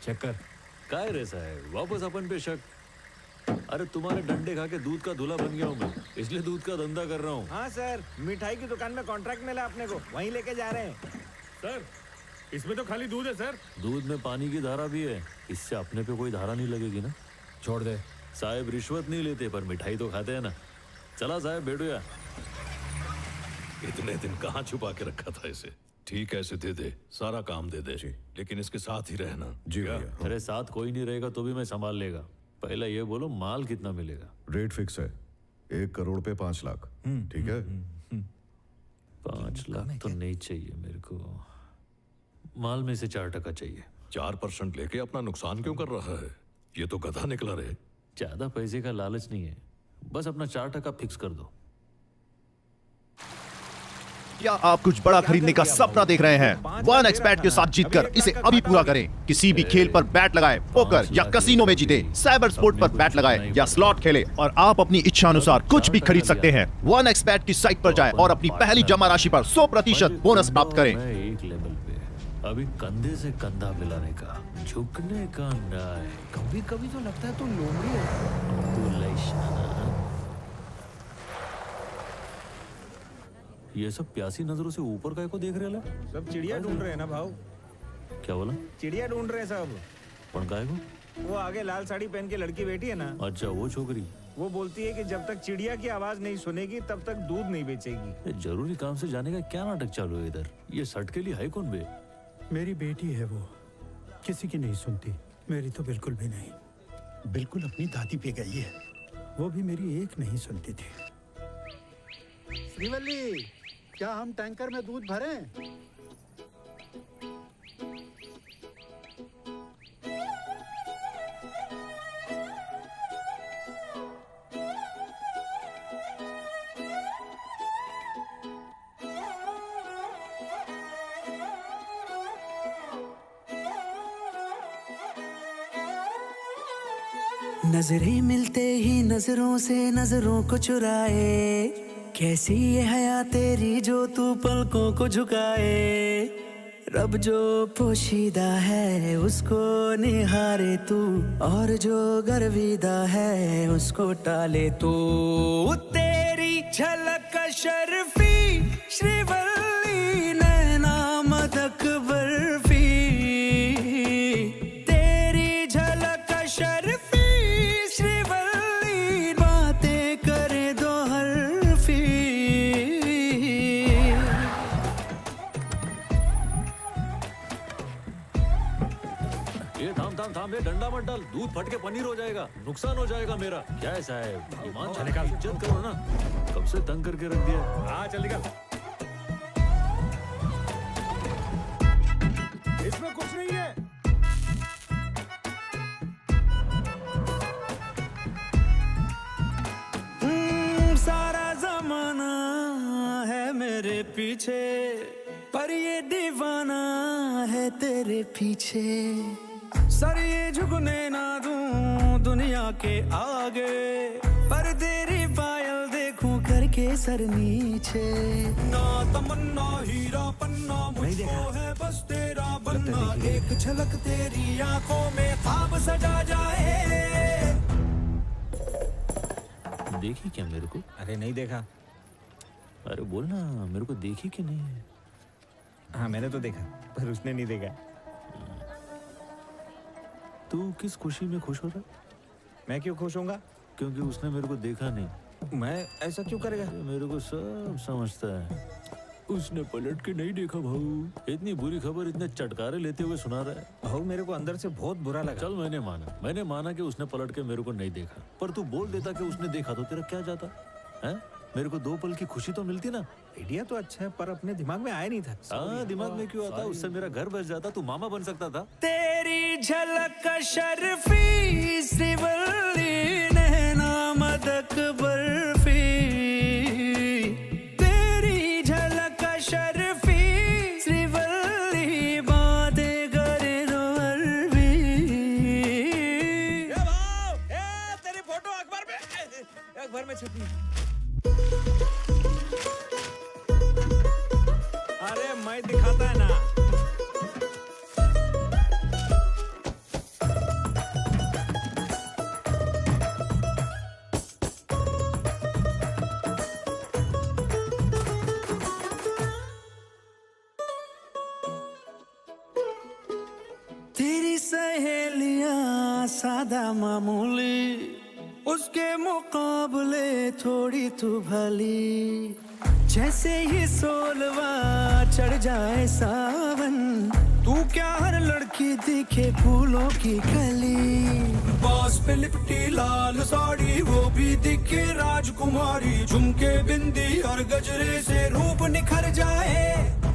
चेक कर। काय रे साहेब, वापस अपन पे शक। अरे तुम्हारे डंडे खा के दूध का धुला बन गया हूँ मैं, इसलिए दूध का धंधा कर रहा हूँ। हाँ सर, मिठाई की दुकान में कॉन्ट्रैक्ट मिला अपने को, वहीं लेके जा रहे हैं। सर, इसमें तो खाली दूध है सर। दूध में पानी की धारा भी है, इससे अपने पे कोई धारा नहीं लगेगी ना। छोड़ दे। साहब रिश्वत नहीं लेते पर मिठाई तो खाते हैं ना। चला साहब बैठो। इतने दिन कहाँ छुपा के रखा था इसे? ठीक है, इसे दे दे, सारा काम दे दे, लेकिन इसके साथ ही रहना। जी क्या? भैया। अरे साथ कोई नहीं रहेगा तो भी मैं संभाल लेगा। पहला ये बोलो माल कितना मिलेगा? रेट फिक्स है, 1 करोड़ पे 5 लाख। ठीक है? 5 लाख तो नहीं चाहिए मेरे को, माल में से 4% चाहिए। 4% लेके अपना नुकसान क्यों कर रहा है? ये तो गधा निकला रे। ज्यादा पैसे का लालच नहीं है, बस अपना 4% फिक्स कर दो। क्या आप कुछ बड़ा खरीदने का सपना देख रहे हैं? वन एक्सबेट के साथ जीतकर इसे अभी पूरा करें। किसी भी खेल पर बैट लगाएं, पोकर या कसिनो में जीते, साइबर स्पोर्ट पर बैट लगाएं या स्लॉट खेलें और आप अपनी इच्छा अनुसार कुछ भी खरीद सकते हैं। वन एक्सबेट की साइट पर जाएं और अपनी पहली जमा राशि पर 100% बोनस प्राप्त करें। एक लेवल पे अभी कंधे से कंधा मिलाने का, झुकने का नहीं। कभी कभी तो लगता है तू लोमड़ी है। तू लैशाना। ये सब प्यासी नजरों से ऊपर काय को देख रहे ला? सब चिड़िया ढूंढ रहे हैं ना भाव। क्या बोला? चिड़िया ढूंढ रहे हैं सब। पण काय को? वो आगे लाल साड़ी पहन के लड़की बैठी है ना, अच्छा वो छोकरी। वो बोलती है कि जब तक चिड़िया की आवाज नहीं सुनेगी तब तक दूध नहीं बेचेगी। ये जरूरी काम से जाने का क्या नाटक चालू है इधर? ये सट के लिए है कौन बे? मेरी बेटी है वो, किसी की नहीं सुनती। मेरी तो बिल्कुल भी नहीं। बिल्कुल अपनी दादी पे गई है। वो भी मेरी एक नहीं सुनती थी। श्रीवल्ली, क्या हम टैंकर में दूध भरें? नजरें मिलते ही नजरों से नजरों को चुराए, कैसी ये हया तेरी जो तू पलकों को झुकाए। रब जो पोशीदा है उसको निहारे तू, और जो गर्विदा है उसको टाले तू। तेरी झलक शर्फी श्रीवल्ली नैना मदक बर्फी, तेरी झलक शर्फी श्रीवल्ली बातें करे दो हरफी। ये थाम ये डंडा मत डाल, दूध फट के पनीर हो जाएगा, नुकसान हो जाएगा मेरा। क्या है साहब, ईमान से इज्जत करो ना, कब से तंग करके रख दिया। हाँ चल निकल। इसमें कुछ नहीं है। सारा जमाना है मेरे पीछे, पर ये दीवाना है तेरे पीछे। सर ये झुकने ना दूं दुनिया के आगे, पर तेरी पायल देखूं करके सर नीचे। ना तमन्ना हीरा पन्ना मुझको है बस तेरा बनना, एक झलक तेरी आंखों में ख्वाब सजा जाए। देखी क्या मेरे को? अरे नहीं देखा। अरे बोल ना, मेरे को देखी कि नहीं? हाँ मैंने तो देखा, पर उसने नहीं देखा। तू किस खुशी में खुश हो रहा? मैं क्यों खुश होऊंगा? क्योंकि उसने मेरे को देखा नहीं। मैं ऐसा क्यों करेगा? मेरे को सब समझता है। उसने पलट के नहीं देखा भाऊ। इतनी बुरी खबर इतने चटकारे लेते हुए सुना रहा है। भाऊ मेरे को अंदर से बहुत बुरा लगा। चल मैंने माना कि उसने पलट के मेरे को नहीं देखा, पर तू बोल देता कि उसने देखा तो तेरा क्या जाता है? मेरे को 2 पल की खुशी तो मिलती ना। आइडिया तो अच्छा है पर अपने दिमाग में आया नहीं था। हाँ दिमाग में क्यों आता? उससे मेरा घर बस जाता, तू मामा बन सकता था। तेरी झलक शर्फी श्रीवल्ली नैना मदक बर्फी, तेरी झलक शर्फी श्रीवल्ली बातें करे दो अरबी। तेरी फोटो अखबार में छपी। अरे मैं दिखाता है ना। सहेलियां सादा मामूली, उसके मुकाबले थोड़ी तू भली। जैसे ही सोलवा चढ़ जाए सावन, तू क्या हर लड़की दिखे फूलों की कली। बॉस पे लिपटी लाल साड़ी, वो भी दिखे राजकुमारी। झुमके बिंदी और गजरे से रूप निखर जाए।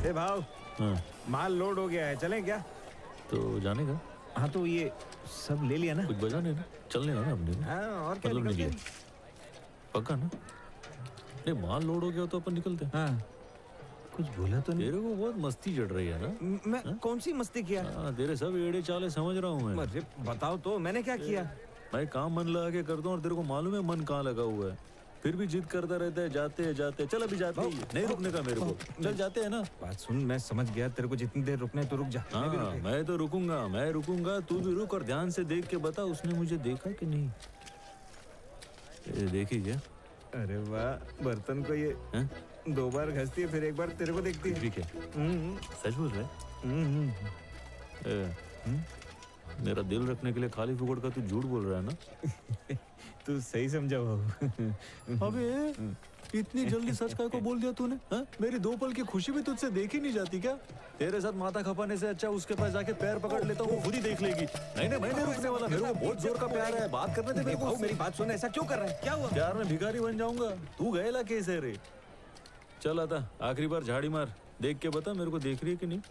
ए भाव, माल लोड हो गया है, चलें क्या? तो जाने का? हाँ तो ये सब ले लिया ना? कुछ बजाने ना, चलने ना अपने। हाँ, और क्या मतलब निकलते नहीं पक्का ना? नहीं माल लोड हो गया तो अपन निकलते हैं। हाँ। कुछ बोला तो नहीं? तेरे को बहुत मस्ती चढ़ रही है ना? मैं कौन सी मस्ती किया? हाँ, तेरे सब एड़े चाले समझ रहा हूँ मैं। अरे बताओ तो, मैंने क्या किया? मैं काम मन लगा के करता हूँ और तेरे को मालूम है मन कहाँ लगा हुआ है। फिर भी जिद करता रहता है, जाते जाते। चल अभी जाते ही, नहीं रुकने का मेरे को। चल जाते हैं ना। बात सुन, मैं समझ गया, तेरे को जितनी देर रुकना है तो रुक जा। हाँ, मैं तो रुकूंगा, मैं रुकूंगा। तू भी रुक और ध्यान से देख के बता, उसने मुझे देखा कि नहीं? देखी क्या? अरे वाह, बर्तन को ये 2 बार घसती है, फिर 1 बार तेरे को देखती है। ठीक है, सच बोल रहा है? मेरा दिल रखने के लिए खाली फुकड़ का तू झूठ बोल रहा है ना? तू सही समझा बाबू। अबे इतनी जल्दी सच का को बोल दिया तूने? मेरी 2 पल की खुशी भी तुझसे देखी नहीं जाती क्या? तेरे साथ माथा खपाने से अच्छा उसके पास जाके पैर पकड़ लेता हूँ, वो खुद ही देख लेगी। नहीं नहीं, मैं नहीं रुकने वाला। मेरे को बहुत जोर का प्यार है, बात करने दे मेरे को। मेरी बात सुन, ऐसा क्यों कर रहा है? क्या हुआ? प्यार में भिखारी बन जाऊंगा? तू गएला कैसे रे? चल आता, आखिरी बार झाड़ी मार, देख के बता मेरे को देख रही है कि नहीं?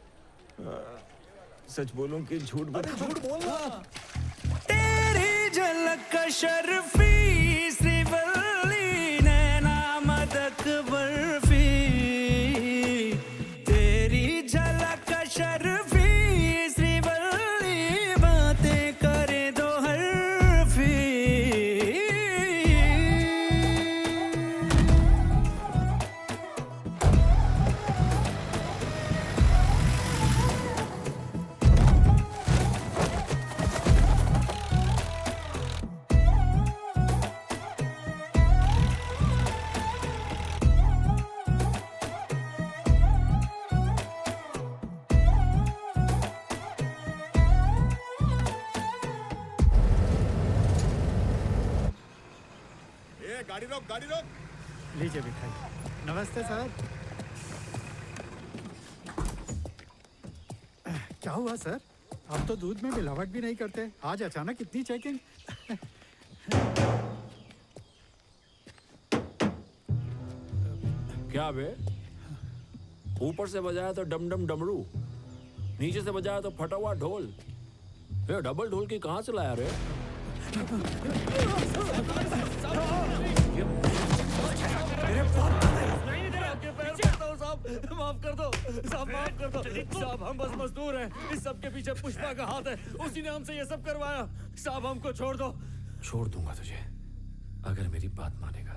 सच बोलूं कि झूठ बोलूं? अरे झूठ बोलना। तेरी झलक शर्फी श्रीवल्ली, नैना मदक बर्फी। तेरी झलक शर्फी श्रीवल्ली, बातें करे दो हरफी। गाड़ी रोक, गाड़ी रोक। लीजिए मिठाई। नमस्ते सर। क्या हुआ सर? अब तो दूध में मिलावट भी नहीं करते, आज अचानक इतनी चेकिंग? क्या बे? ऊपर से बजाया तो डम डम डमरू, नीचे से बजाया तो फटा हुआ ढोल। ये डबल ढोल की कहाँ से लाया रे? माफ कर दो साहब, माफ कर दो साहब, हम बस मजदूर हैं। इस सब के पीछे पुष्पा का हाथ है, उसी ने हमसे ये सब करवाया। साहब हमको छोड़ दो। छोड़ दूंगा तुझे अगर मेरी बात मानेगा।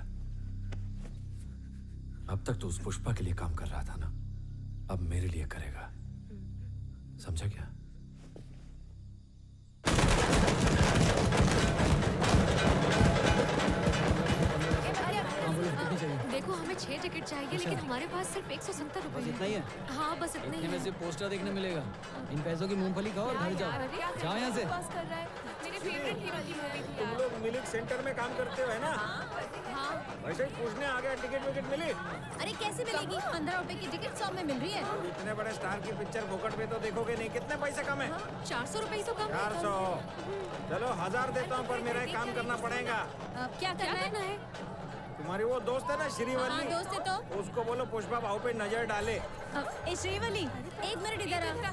अब तक तो उस पुष्पा के लिए काम कर रहा था ना, अब मेरे लिए करेगा, समझा क्या? देखो हमें 6 टिकट चाहिए, लेकिन हमारे पास सिर्फ 170 रुपए बस इतना ही है? हाँ बस इतना ही में है। से पोस्टर देखने मिलेगा। इन पैसों की मूंगफली खाओ और घर जाओ। जाओ यहाँ से। मेरे फेवरेट हीरो की मूवी थी तुम लोग मिल्क सेंटर में काम करते हो है ना? हाँ। वैसे ही पूछने आ गया, टिकट विकेट मिली? अरे कैसे मिलेगी? 15 रुपए की टिकट 100 में मिल रही है। इतने बड़े स्टार की पिक्चर फोकट में तो देखोगे नहीं, कितने पैसे कम है? 400 रुपए ही तो कम है। 400। चलो 1000 देता हूँ, पर मेरा एक काम करना पड़ेगा। क्या करना है? तुम्हारी वो दोस्त है ना श्रीवल्ली? हाँ, दोस्त है तो? उसको बोलो पुष्पा भाव पे नजर डाले। ए श्रीवल्ली, 1 मिनट इधर आ।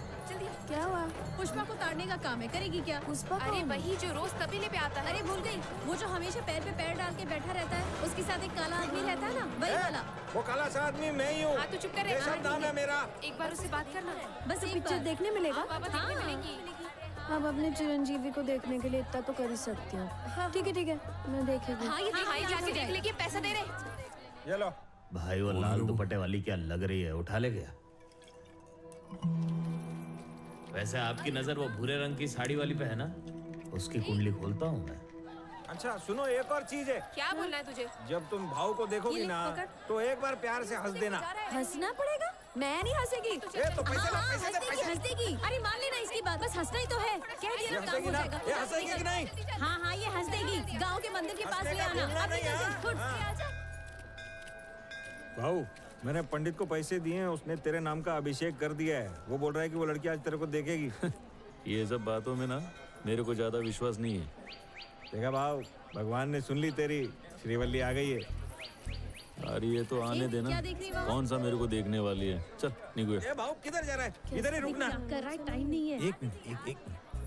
क्या हुआ? पुष्पा को ताड़ने का काम है, करेगी क्या? पुष्पा अरे वही जो रोज तबीले पे आता है। अरे भूल गई, वो जो हमेशा पैर पे पैर डाल के बैठा रहता है, उसके साथ एक काला आदमी रहता है ना, वही वाला। वो काला सा आदमी मैं ही हूँ। हाँ तो चुप कर ये सब नाम है मेरा। एक बार उससे बात करना। बस एक पिक्चर देखने मिलेगा? पापा देखने मिलेंगी। अब अपने चिरंजीवी को देखने के लिए इतना तो कर ही सकती हूँ। ठीक है, मैं देखेगी। हाँ ये जाके देख लेके पैसा दे रहे। ये लो। भाई वो लाल दुपट्टे वाली क्या लग रही है, उठा ले गया? वैसे आपकी नजर वो भूरे रंग की साड़ी वाली पे है ना? उसकी कुंडली खोलता हूँ मैं। अच्छा सुनो, एक और चीज है। क्या बोलना है तुझे? जब तुम भाव को देखोगी ना, तो एक बार प्यार से हंस देना। हंसना पड़ेगा? मैं नहीं हंसेगी। तो पैसे ला, पैसे दे, पैसे। हंस देगी। अरे मान लेना इसकी बात, बस हंसना ही तो है। कह ये ये काम हो हंसेगी ना? जाएगा। ये हंसेगी कि नहीं? हाँ हाँ ये हंस देगी। गांव के मंदिर के पास हंसने ले का आना। बोलना अब नहीं, निकल हाँ? से, फुट से आजा। भाऊ मैंने पंडित को पैसे दिए हैं, उसने तेरे नाम का अभिषेक कर दिया है। वो बोल रहा है कि वो लड़की आज तेरे को देखेगी। ये सब बातों में ना मेरे को ज्यादा विश्वास नहीं है। देखा भाव, भगवान ने सुन ली तेरी, श्रीवल्ली आ गई है। अरे ये तो आने देना, क्या देख रही है, कौन सा मेरे को देखने वाली है। चल निकू। ए भाऊ किधर जा रहा है? इधर ही रुकना। कर रहा है, टाइम नहीं है। एक मिनट, एक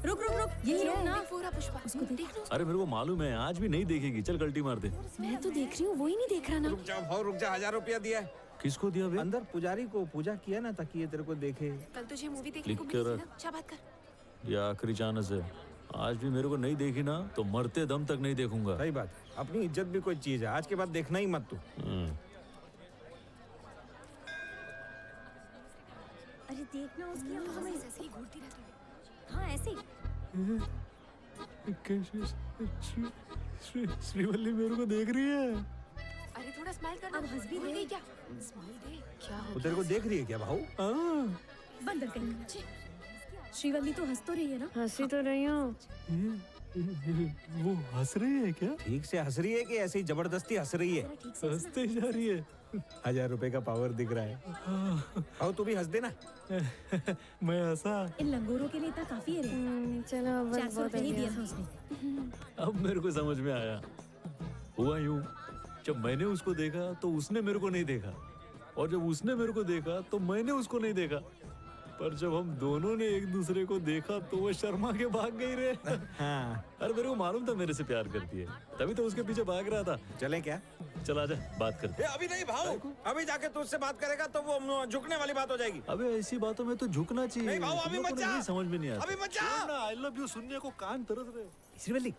रुक रुक रुक, यही रुक ना। पुष्पा उसको देख। अरे मेरे को मालूम है आज भी नहीं देखेगी। चल गलती मार दे। मैं तो देख रही हूँ, वो ही नहीं देख रहा ना। रुक जाओ भाऊ, रुक जा। 1000 रुपया दिया है। किसको दिया बे? अंदर पुजारी को पूजा किया ना, ताकि ये तेरे को देखे। कल तुझे मूवी देखने लिख को के मिली थी रख। ना? अच्छा बात कर। ये आखिरी चांस है। आज भी मेरे को नहीं देखी ना तो मरते दम तक नहीं देखूंगा। सही बात है, अपनी इज्जत भी कोई चीज है। आज के बाद देखना ही मत तू। अरे देखना उसकी आंखों में। ऐसे ही घूरती रहती है। हाँ ऐसे ही। श्रीवल्ली मेरे को देख रही है। अरे थोड़ा स्माइल करना। अब हंस भी भूल दे। गई क्या? स्माइल दे। क्या हो वो तेरे को देख रही है क्या भाऊ? बंदर कहीं। श्रीवल्ली तो हंस तो रही है ना? हंसी तो रही हूँ। वो हंस रही है क्या? ठीक से हंस रही है कि ऐसे ही जबरदस्ती हंस रही है? हंसते जा रही है। 1000 रुपए का पावर दिख रहा है। भाऊ तू भी हंस देना। मैं हंसा। इन लंगोरों के लिए इतना काफी है रे। चलो बस 400 रुपए ही दिया था उसने। अब मेरे को समझ में आया। हुआ यूं, जब मैंने उसको देखा तो उसने मेरे को नहीं देखा, और जब उसने मेरे को देखा तो मैंने उसको नहीं देखा। पर जब हम दोनों ने एक दूसरे को देखा तो वो शर्मा के भाग गई रे। हाँ। अरे मेरे को मालूम था मेरे से प्यार करती है, तभी तो उसके पीछे भाग रहा था। चलें क्या? चल आजा बात करते। ए अभी नहीं भाऊ, अभी जाके तू उससे बात करेगा तो वो झुकने वाली बात हो जाएगी। अबे ऐसी बातों में तो झुकना चाहिए। नहीं भाऊ, अभी तुम लोगों मत को जा। नहीं समझ में नहीं आता। अभी मत जा। आई लव यू सुनने को कान तरस रहे। श्रीवल्ली,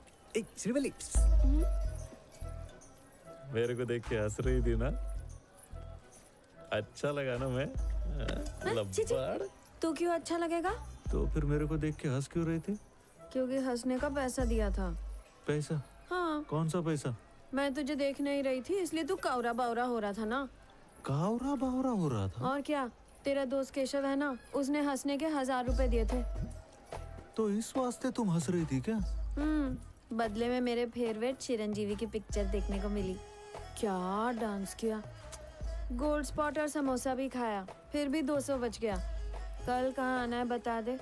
श्रीवल्ली। मेरे को देख के हंस रही थी ना, अच्छा लगा ना? मैं लब्बाड़। तो क्यों अच्छा लगेगा? तो फिर मेरे को देख के हंस क्यों रहे थे? क्योंकि हंसने का पैसा दिया था। पैसा? हाँ। कौन सा पैसा? मैं तुझे देख नहीं रही थी इसलिए तू कावरा बावरा हो रहा था ना। कावरा बावरा हो रहा था? और क्या, तेरा दोस्त केशव है ना, उसने हंसने के 1000 रुपए दिए थे। तो इस वास्ते तुम हंस रही थी क्या? बदले में मेरे फेवरेट चिरंजीवी की पिक्चर देखने को मिली। क्या डांस किया, गोल्ड स्पॉट और समोसा भी खाया, फिर भी 200 बच गया। कल कहाँ आना है बता दे,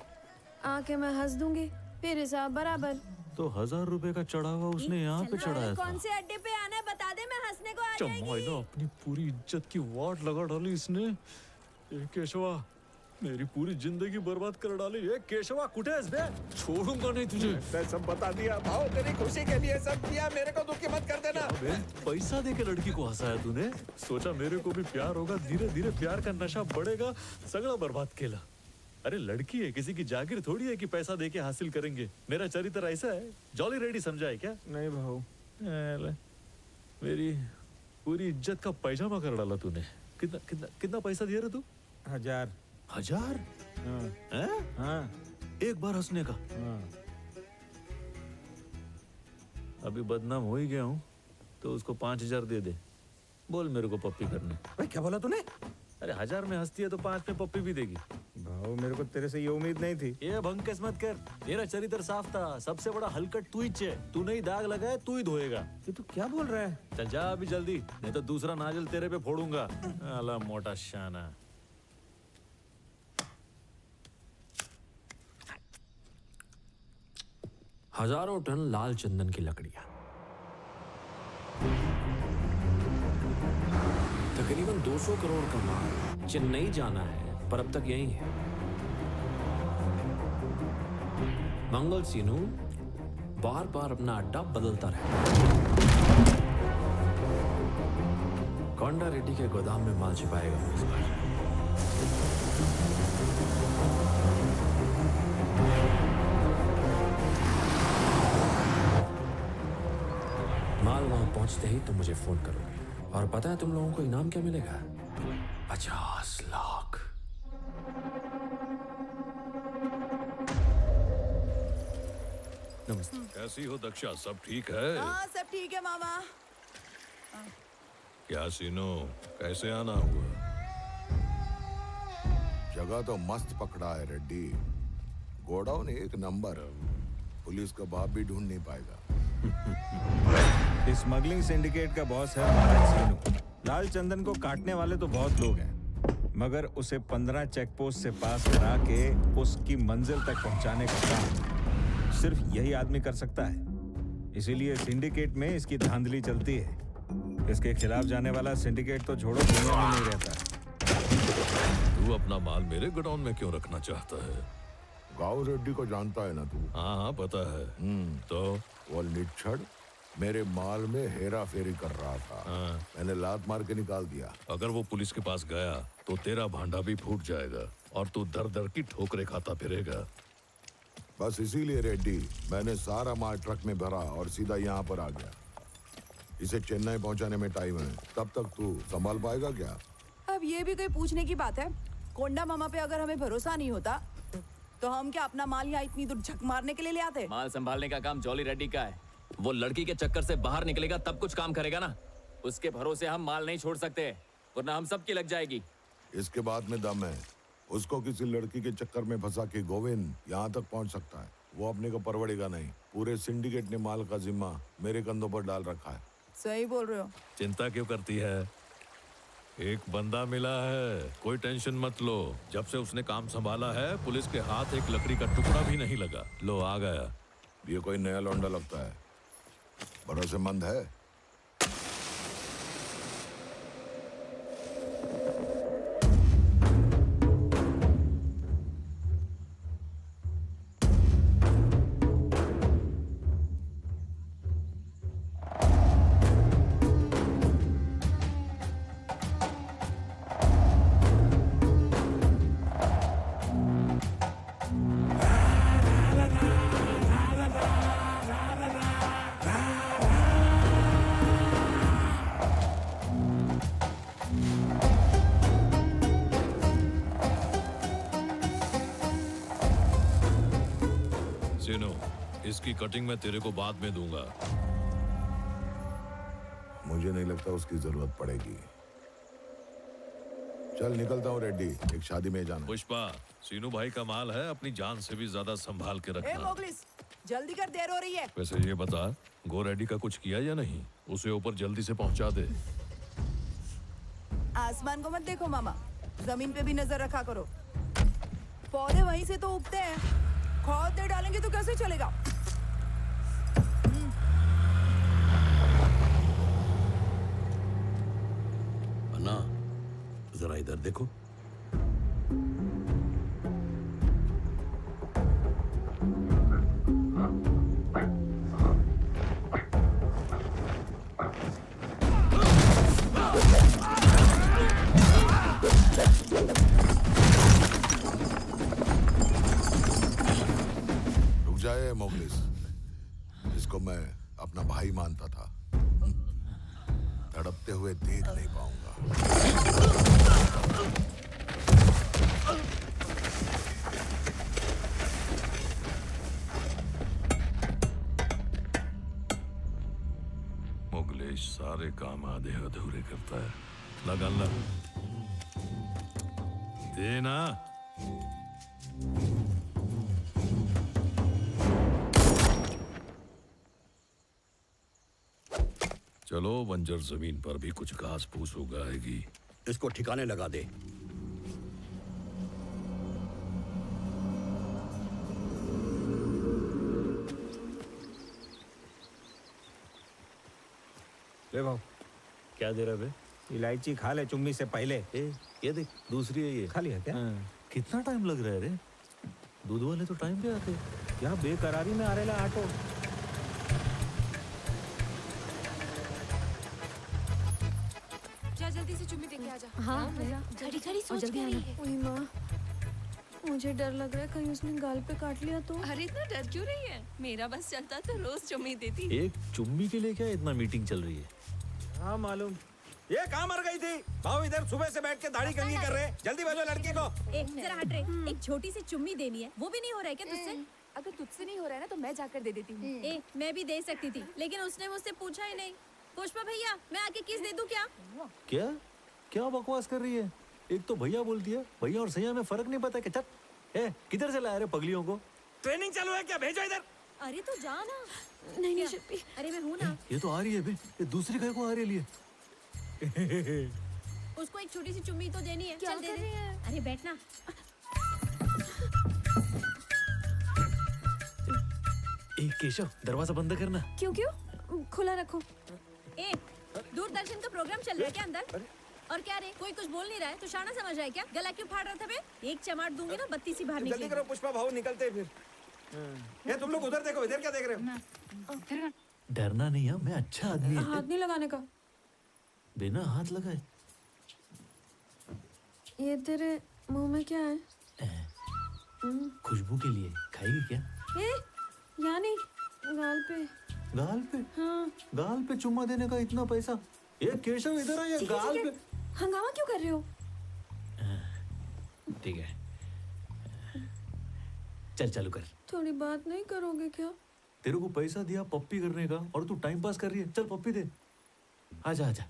आके मैं हंस दूंगी, फिर हिसाब बराबर। तो 1000 रुपए का चढ़ावा उसने यहाँ पे चढ़ाया था। कौन से अड्डे पे आना है बता दे, मैं हंसने को आ जाएगी। चमाइला अपनी पूरी इज्जत की वाट लगा डाली इसने। ये केशवा मेरी पूरी जिंदगी बर्बाद कर डाली। ये केशवा कुटेस बे, छोड़ूंगा नहीं तुझे। सब बता दिया भाऊ, तेरी खुशी के लिए सब किया, मेरे को दुखी मत कर देना। बे, पैसा दे के लड़की को हंसाया तूने, सोचा मेरे को भी प्यार होगा, धीरे धीरे प्यार का नशा बढ़ेगा, सगळं बर्बाद केला। अरे लड़की है, किसी की जागीर थोड़ी है कि पैसा दे के हासिल करेंगे। मेरा चरित्र ऐसा है, जॉली रेडी समझा है क्या? नहीं भाऊ, मेरी पूरी इज्जत का पैजामा कर डाला तूने। कितना कितना कितना पैसा दिया रे तू? 1000। 1000? हाँ। एक बार हंसने का? हाँ। अभी बदनाम हो ही गया हूँ तो उसको 5000 दे दे, बोल मेरे को पप्पी करने। भाई क्या बोला तूने? अरे 1000 में हंसती है तो 5 में पप्पी भी देगी। भाऊ मेरे को तेरे से ये उम्मीद नहीं थी। ये भंकस मत कर, मेरा चरित्र साफ था। सबसे बड़ा हलकट तू ही है, तू नहीं दाग लगाए तू ही धोएगा। तू क्या बोल रहा है? चल जा अभी जल्दी, नहीं तो दूसरा नाजल तेरे पे फोड़ूंगा। अला मोटा शाना। हजारों टन लाल चंदन की लकड़ियां, तकरीबन 200 करोड़ का माल चेन्नई जाना है, पर अब तक यही है। मंगल सीनू बार बार अपना अड्डा बदलता रहता है। कोंडा रेड्डी के गोदाम में माल छिपाएगा इस बार। माल वहां पहुंचते ही तुम मुझे फोन करोगे, और पता है तुम लोगों को इनाम क्या मिलेगा? 50 लाख। नमस्ते। कैसी हो दक्षा, सब ठीक है? हाँ सब ठीक है मामा। क्या सीनो, कैसे आना हुआ? जगह तो मस्त पकड़ा है रेड्डी, गोडाउन एक नंबर। पुलिस का बाप भी ढूंढ नहीं पाएगा। इस स्मगलिंग सिंडिकेट का बॉस है महाराज सीनू। लाल चंदन को काटने वाले तो बहुत लोग हैं, मगर उसे 15 चेक पोस्ट से पास करा के उसकी मंजिल तक पहुंचाने का काम सिर्फ यही आदमी कर सकता है। इसीलिए सिंडिकेट में इसकी धांधली चलती है। इसके खिलाफ जाने वाला सिंडिकेट तो छोड़ो, दुनिया में नहीं रहता। तू अपना माल मेरे गोडाउन में क्यों रखना चाहता है? गांव रेड्डी को जानता है ना तू? हाँ पता है। तो वो निच्छड़ मेरे माल में हेरा फेरी कर रहा था। मैंने लात मार के निकाल दिया। अगर वो पुलिस के पास गया तो तेरा भांडा भी फूट जाएगा और तू दर दर की ठोकरें खाता फिरेगा। बस इसीलिए रेड्डी मैंने सारा माल ट्रक में भरा और सीधा यहाँ पर आ गया। इसे चेन्नई पहुँचाने में टाइम है, तब तक तू संभाल पाएगा क्या? अब ये भी कोई पूछने की बात है? कोंडा मामा पे अगर हमें भरोसा नहीं होता तो हम क्या अपना माल यहाँ इतनी दूर झक मारने के लिए ले आते? माल संभालने का काम जॉली रेड्डी का है। वो लड़की के चक्कर से बाहर निकलेगा तब कुछ काम करेगा ना। उसके भरोसे हम माल नहीं छोड़ सकते, वरना हम सबकी लग जाएगी। इसके बाद में दम है। उसको किसी लड़की के चक्कर में फंसा के गोविंद यहाँ तक पहुँच सकता है। वो अपने को परवड़ेगा नहीं। पूरे सिंडिकेट ने माल का जिम्मा मेरे कंधों पर डाल रखा है। सही बोल रहे हो। चिंता क्यों करती है? एक बंदा मिला है, कोई टेंशन मत लो। जब से उसने काम संभाला है पुलिस के हाथ एक लकड़ी का टुकड़ा भी नहीं लगा। लो आ गया। ये कोई नया लौंडा लगता है, भरोसेमंद है। सीनू, इसकी कटिंग मैं तेरे को बाद में दूंगा। मुझे नहीं लगता उसकी जरूरत पड़ेगी। चल निकलता हूँ रेड्डी, एक शादी में जाना। पुष्पा, सीनू भाई का माल है, अपनी जान से भी ज्यादा संभाल के ए रखना। मोगलिस, जल्दी कर, देर हो रही है। वैसे ये बता, गो रेड्डी का कुछ किया या नहीं? उसे ऊपर जल्दी से पहुंचा दे। आसमान को मत देखो मामा, जमीन पे भी नजर रखा करो। पौधे वहीं से तो उगते हैं, खाद दे डालेंगे तो कैसे चलेगा? अन्ना, जरा इधर देखो। रुक जाए मोगलिस, इसको मैं अपना भाई मानता था। तड़पते हुए देख नहीं पाऊंगा। मुगलेश सारे काम आधे अधूरे करता है। लगा ला देना। चलो, बंजर जमीन पर भी कुछ घास फूस उगाएगी। इसको ठिकाने लगा दे। ले भाव, क्या दे रहा बे? इलायची खा ले चुम्मी से पहले। ये देख, दूसरी है ये। खा लिया क्या? कितना टाइम लग रहा है रे? दूध वाले तो टाइम पे आते। क्या बेकरारी में आ रहा है ऑटो। जा जल्दी से चुम्मी देके आ जा। हाँ भैया, खड़ी खड़ी और सोच जल्दी क्या आना। रही है? ओए माँ, मुझे डर लग रहा है कहीं उसने गाल पे काट लिया तो। अरे इतना डर क्यों रही है? मेरा बस चलता तो रोज चुम्मी देती। एक चुम्मी के लिए क्या इतना मीटिंग चल रही है? हाँ मालूम। ये कहाँ मर गई थी? भाव इधर सुबह से बैठ के दाढ़ी कंघी कर रहे। जल्दी भेजो लड़की को। एक जरा हट रे, एक छोटी सी चुम्मी देनी है, वो भी नहीं हो रहा है क्या तुझसे? अगर तुझसे नहीं हो रहा है ना तो मैं जाकर दे देती हूँ। ए, मैं भी दे सकती थी, लेकिन उसने मुझसे पूछा ही नहीं। पुष्पा भैया, मैं आके किस दे दूं क्या? क्या क्या बकवास कर रही है? एक तो भैया बोलती है, भैया और सैया में फर्क नहीं पता। क्या चल, किधर से लाया रे पगलियों को? ट्रेनिंग चालू है क्या? भेजो इधर। अरे तो जा ना। नहीं नहीं शिप्पी, अरे मैं हूँ ना। ये तो आ रही है बे, ये दूसरी गाय को आ रही है। उसको एक छोटी सी चुम्मी तो देनी है। क्या चल दे कर दे। रही है? अरे बैठना। ए केशव, दरवाजा बंद करना। क्यों क्यों? खुला रखो। ए, दूरदर्शन का प्रोग्राम चल रहा है क्या अंदर? और क्या रे, कोई कुछ बोल नहीं रहा है तो शाना समझ रहा है क्या? गला क्यों फाड़ रहा था बे? एक चमाट दूंगी ना, बत्ती सी बाहर जल्दी निकलेगी। करो पुष्पा, भाऊ निकलते हैं फिर। ये तुम लोग उधर देखो, इधर क्या देख रहे हो? डरना नहीं है, मैं अच्छा आदमी है। हाथ नहीं लगाने का। बिना हाथ लगाए। ये तेरे मुंह में क्या है? खुशबू के लिए खाएगी क्या? ए, यानी गाल पे। गाल पे? हाँ। गाल पे चुम्मा देने का इतना पैसा? ये केशव इधर आ, ये ठीक है, गाल ठीक है। पे। हंगामा क्यों कर रहे हो? ठीक है, चल चालू कर। थोड़ी बात नहीं करोगे क्या? तेरे को पैसा दिया पप्पी करने का और तू टाइम पास कर रही है। चल पप्पी दे। आजा आजा।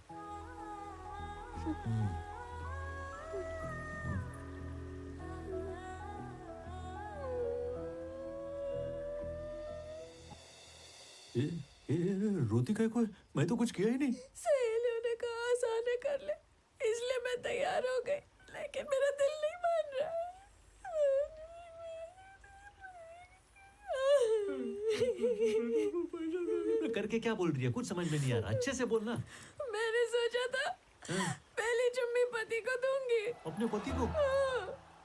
रोती काय को है? मैं तो कुछ किया ही नहीं। सहेलियों ने कहा आसान है, कर ले, इसलिए मैं तैयार हो गई, लेकिन मेरा दिल नहीं मान रहा है। करके क्या बोल रही है? कुछ समझ में नहीं आ रहा, अच्छे से बोलना। मैंने सोचा था पहली चुम्मी पति को दूंगी। अपने पति को?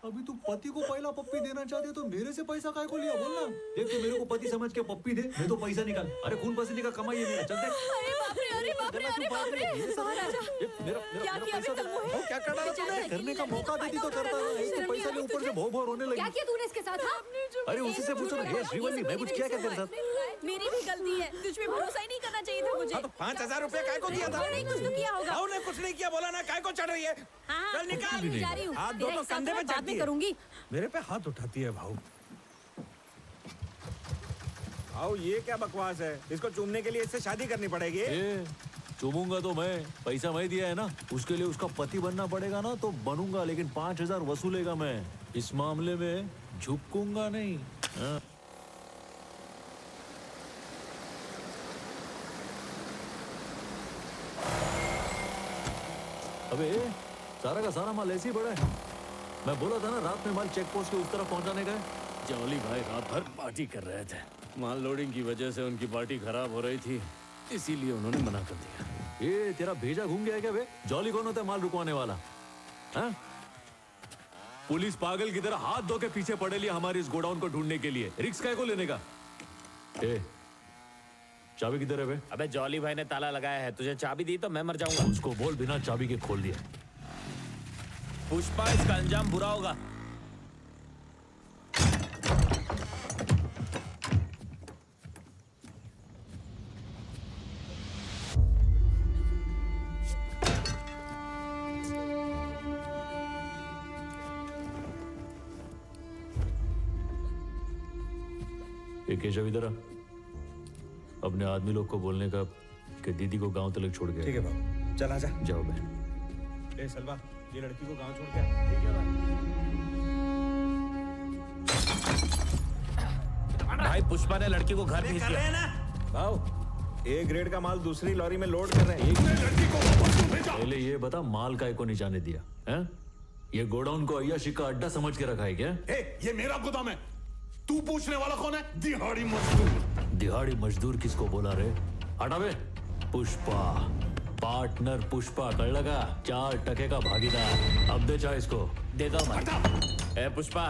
अभी तू पति को पहला पप्पी देना चाहती है तो मेरे से पैसा काय को लिया? बोलना। देख, तू मेरे को पति समझ के पप्पी दे, मैं तो पैसा निकाल। अरे खून पसीने का कमाई है मेरा। चल दे। अरे बाप रे, अरे बाप रे, अरे बाप रे। बाहर आ जा। क्या किया बे तुम? क्या कर रहा तूने? करने का मौका देती तो करता ना। एक तो पैसा ले, ऊपर से भौ भौ रोने लगी। क्या किया तूने इसके साथ? हाँ? अरे उसी से पूछो ना। हे श्रीवल्ली, मैं कुछ किया क्या तेरे साथ? मेरी भी गलती है, तुझ पे भरोसा ही नहीं करना चाहिए था मुझे। हाँ तो 5,000 रुपया काय को दिया था? नहीं, कुछ तो किया होगा। भाऊ ने कुछ नहीं किया, बोला ना, काय को चढ़ रही है? हाँ, चल निकाल। मैं जा रही हूँ। हाथ तेरा दोनों हिसाब कंधे तो पे मैं बाद चढ़ती में है। करूंगी। मेरे पे हाथ उठाती है भाऊ। भाऊ ये क्या बकवास है? इसको चूमने के लिए इससे शादी करनी पड़ेगी। ए, चूमूंगा तो मैं, पैसा मैं दिया है ना। उसके लिए उसका पति बनना पड़ेगा ना, तो बनूंगा, लेकिन 5,000 वसूलेगा मैं। इस मामले में झुकूंगा नहीं। हाँ। अबे सारा का सारा माल ऐसे ही पड़ा है। मैं बोला था ना रात में माल चेक पोस्ट के उस तरफ पहुंचाने का है। जॉली भाई रात भर पार्टी कर रहे थे। माल लोडिंग की वजह से उनकी पार्टी खराब हो रही थी, इसीलिए उन्होंने मना कर दिया। ये तेरा भेजा घूम गया है क्या बे? जॉली कौन होता है माल रुकवाने वाला? हाँ? पुलिस पागल की तरह हाथ धो के पीछे पड़े लिए हमारे इस गोडाउन को ढूंढने के लिए। रिस्क काय को लेने का? ए, चाबी किधर है बे? अबे जॉली भाई ने ताला लगाया है, तुझे चाबी दी तो मैं मर जाऊंगा। उसको बोल बिना चाबी के खोल दिया। पुष्पा, इसका अंजाम बुरा होगा। केशव इधर आ। अपने आदमी लोग को बोलने का कि दीदी को गांव तक छोड़ गया। ठीक है बाबू, चल आजा। जाओ बहन। ए सलवा, ये लड़की को गांव छोड़ के आ। ठीक है भाई पुष्पा ने लड़की को घर भेज कर रहे हैं दिया। ना भाऊ? ए ग्रेड का माल दूसरी लॉरी में लोड कर रहे हैं। पहले ये बता, माल काय को नहीं जाने दिया है? ये गोडाउन को अय्याशी का अड्डा समझ के रखा है क्या? ये मेरा गोदाम है, तू पूछने वाला कौन है? दिहाड़ी मजदूर। दिहाड़ी मजदूर किसको बोला रे? हटा बे। पुष्पा, पार्टनर पुष्पा, कल लगा? 4 टके का भागीदार। अब दे चाहे इसको। दे दो मैं। ए पुष्पा,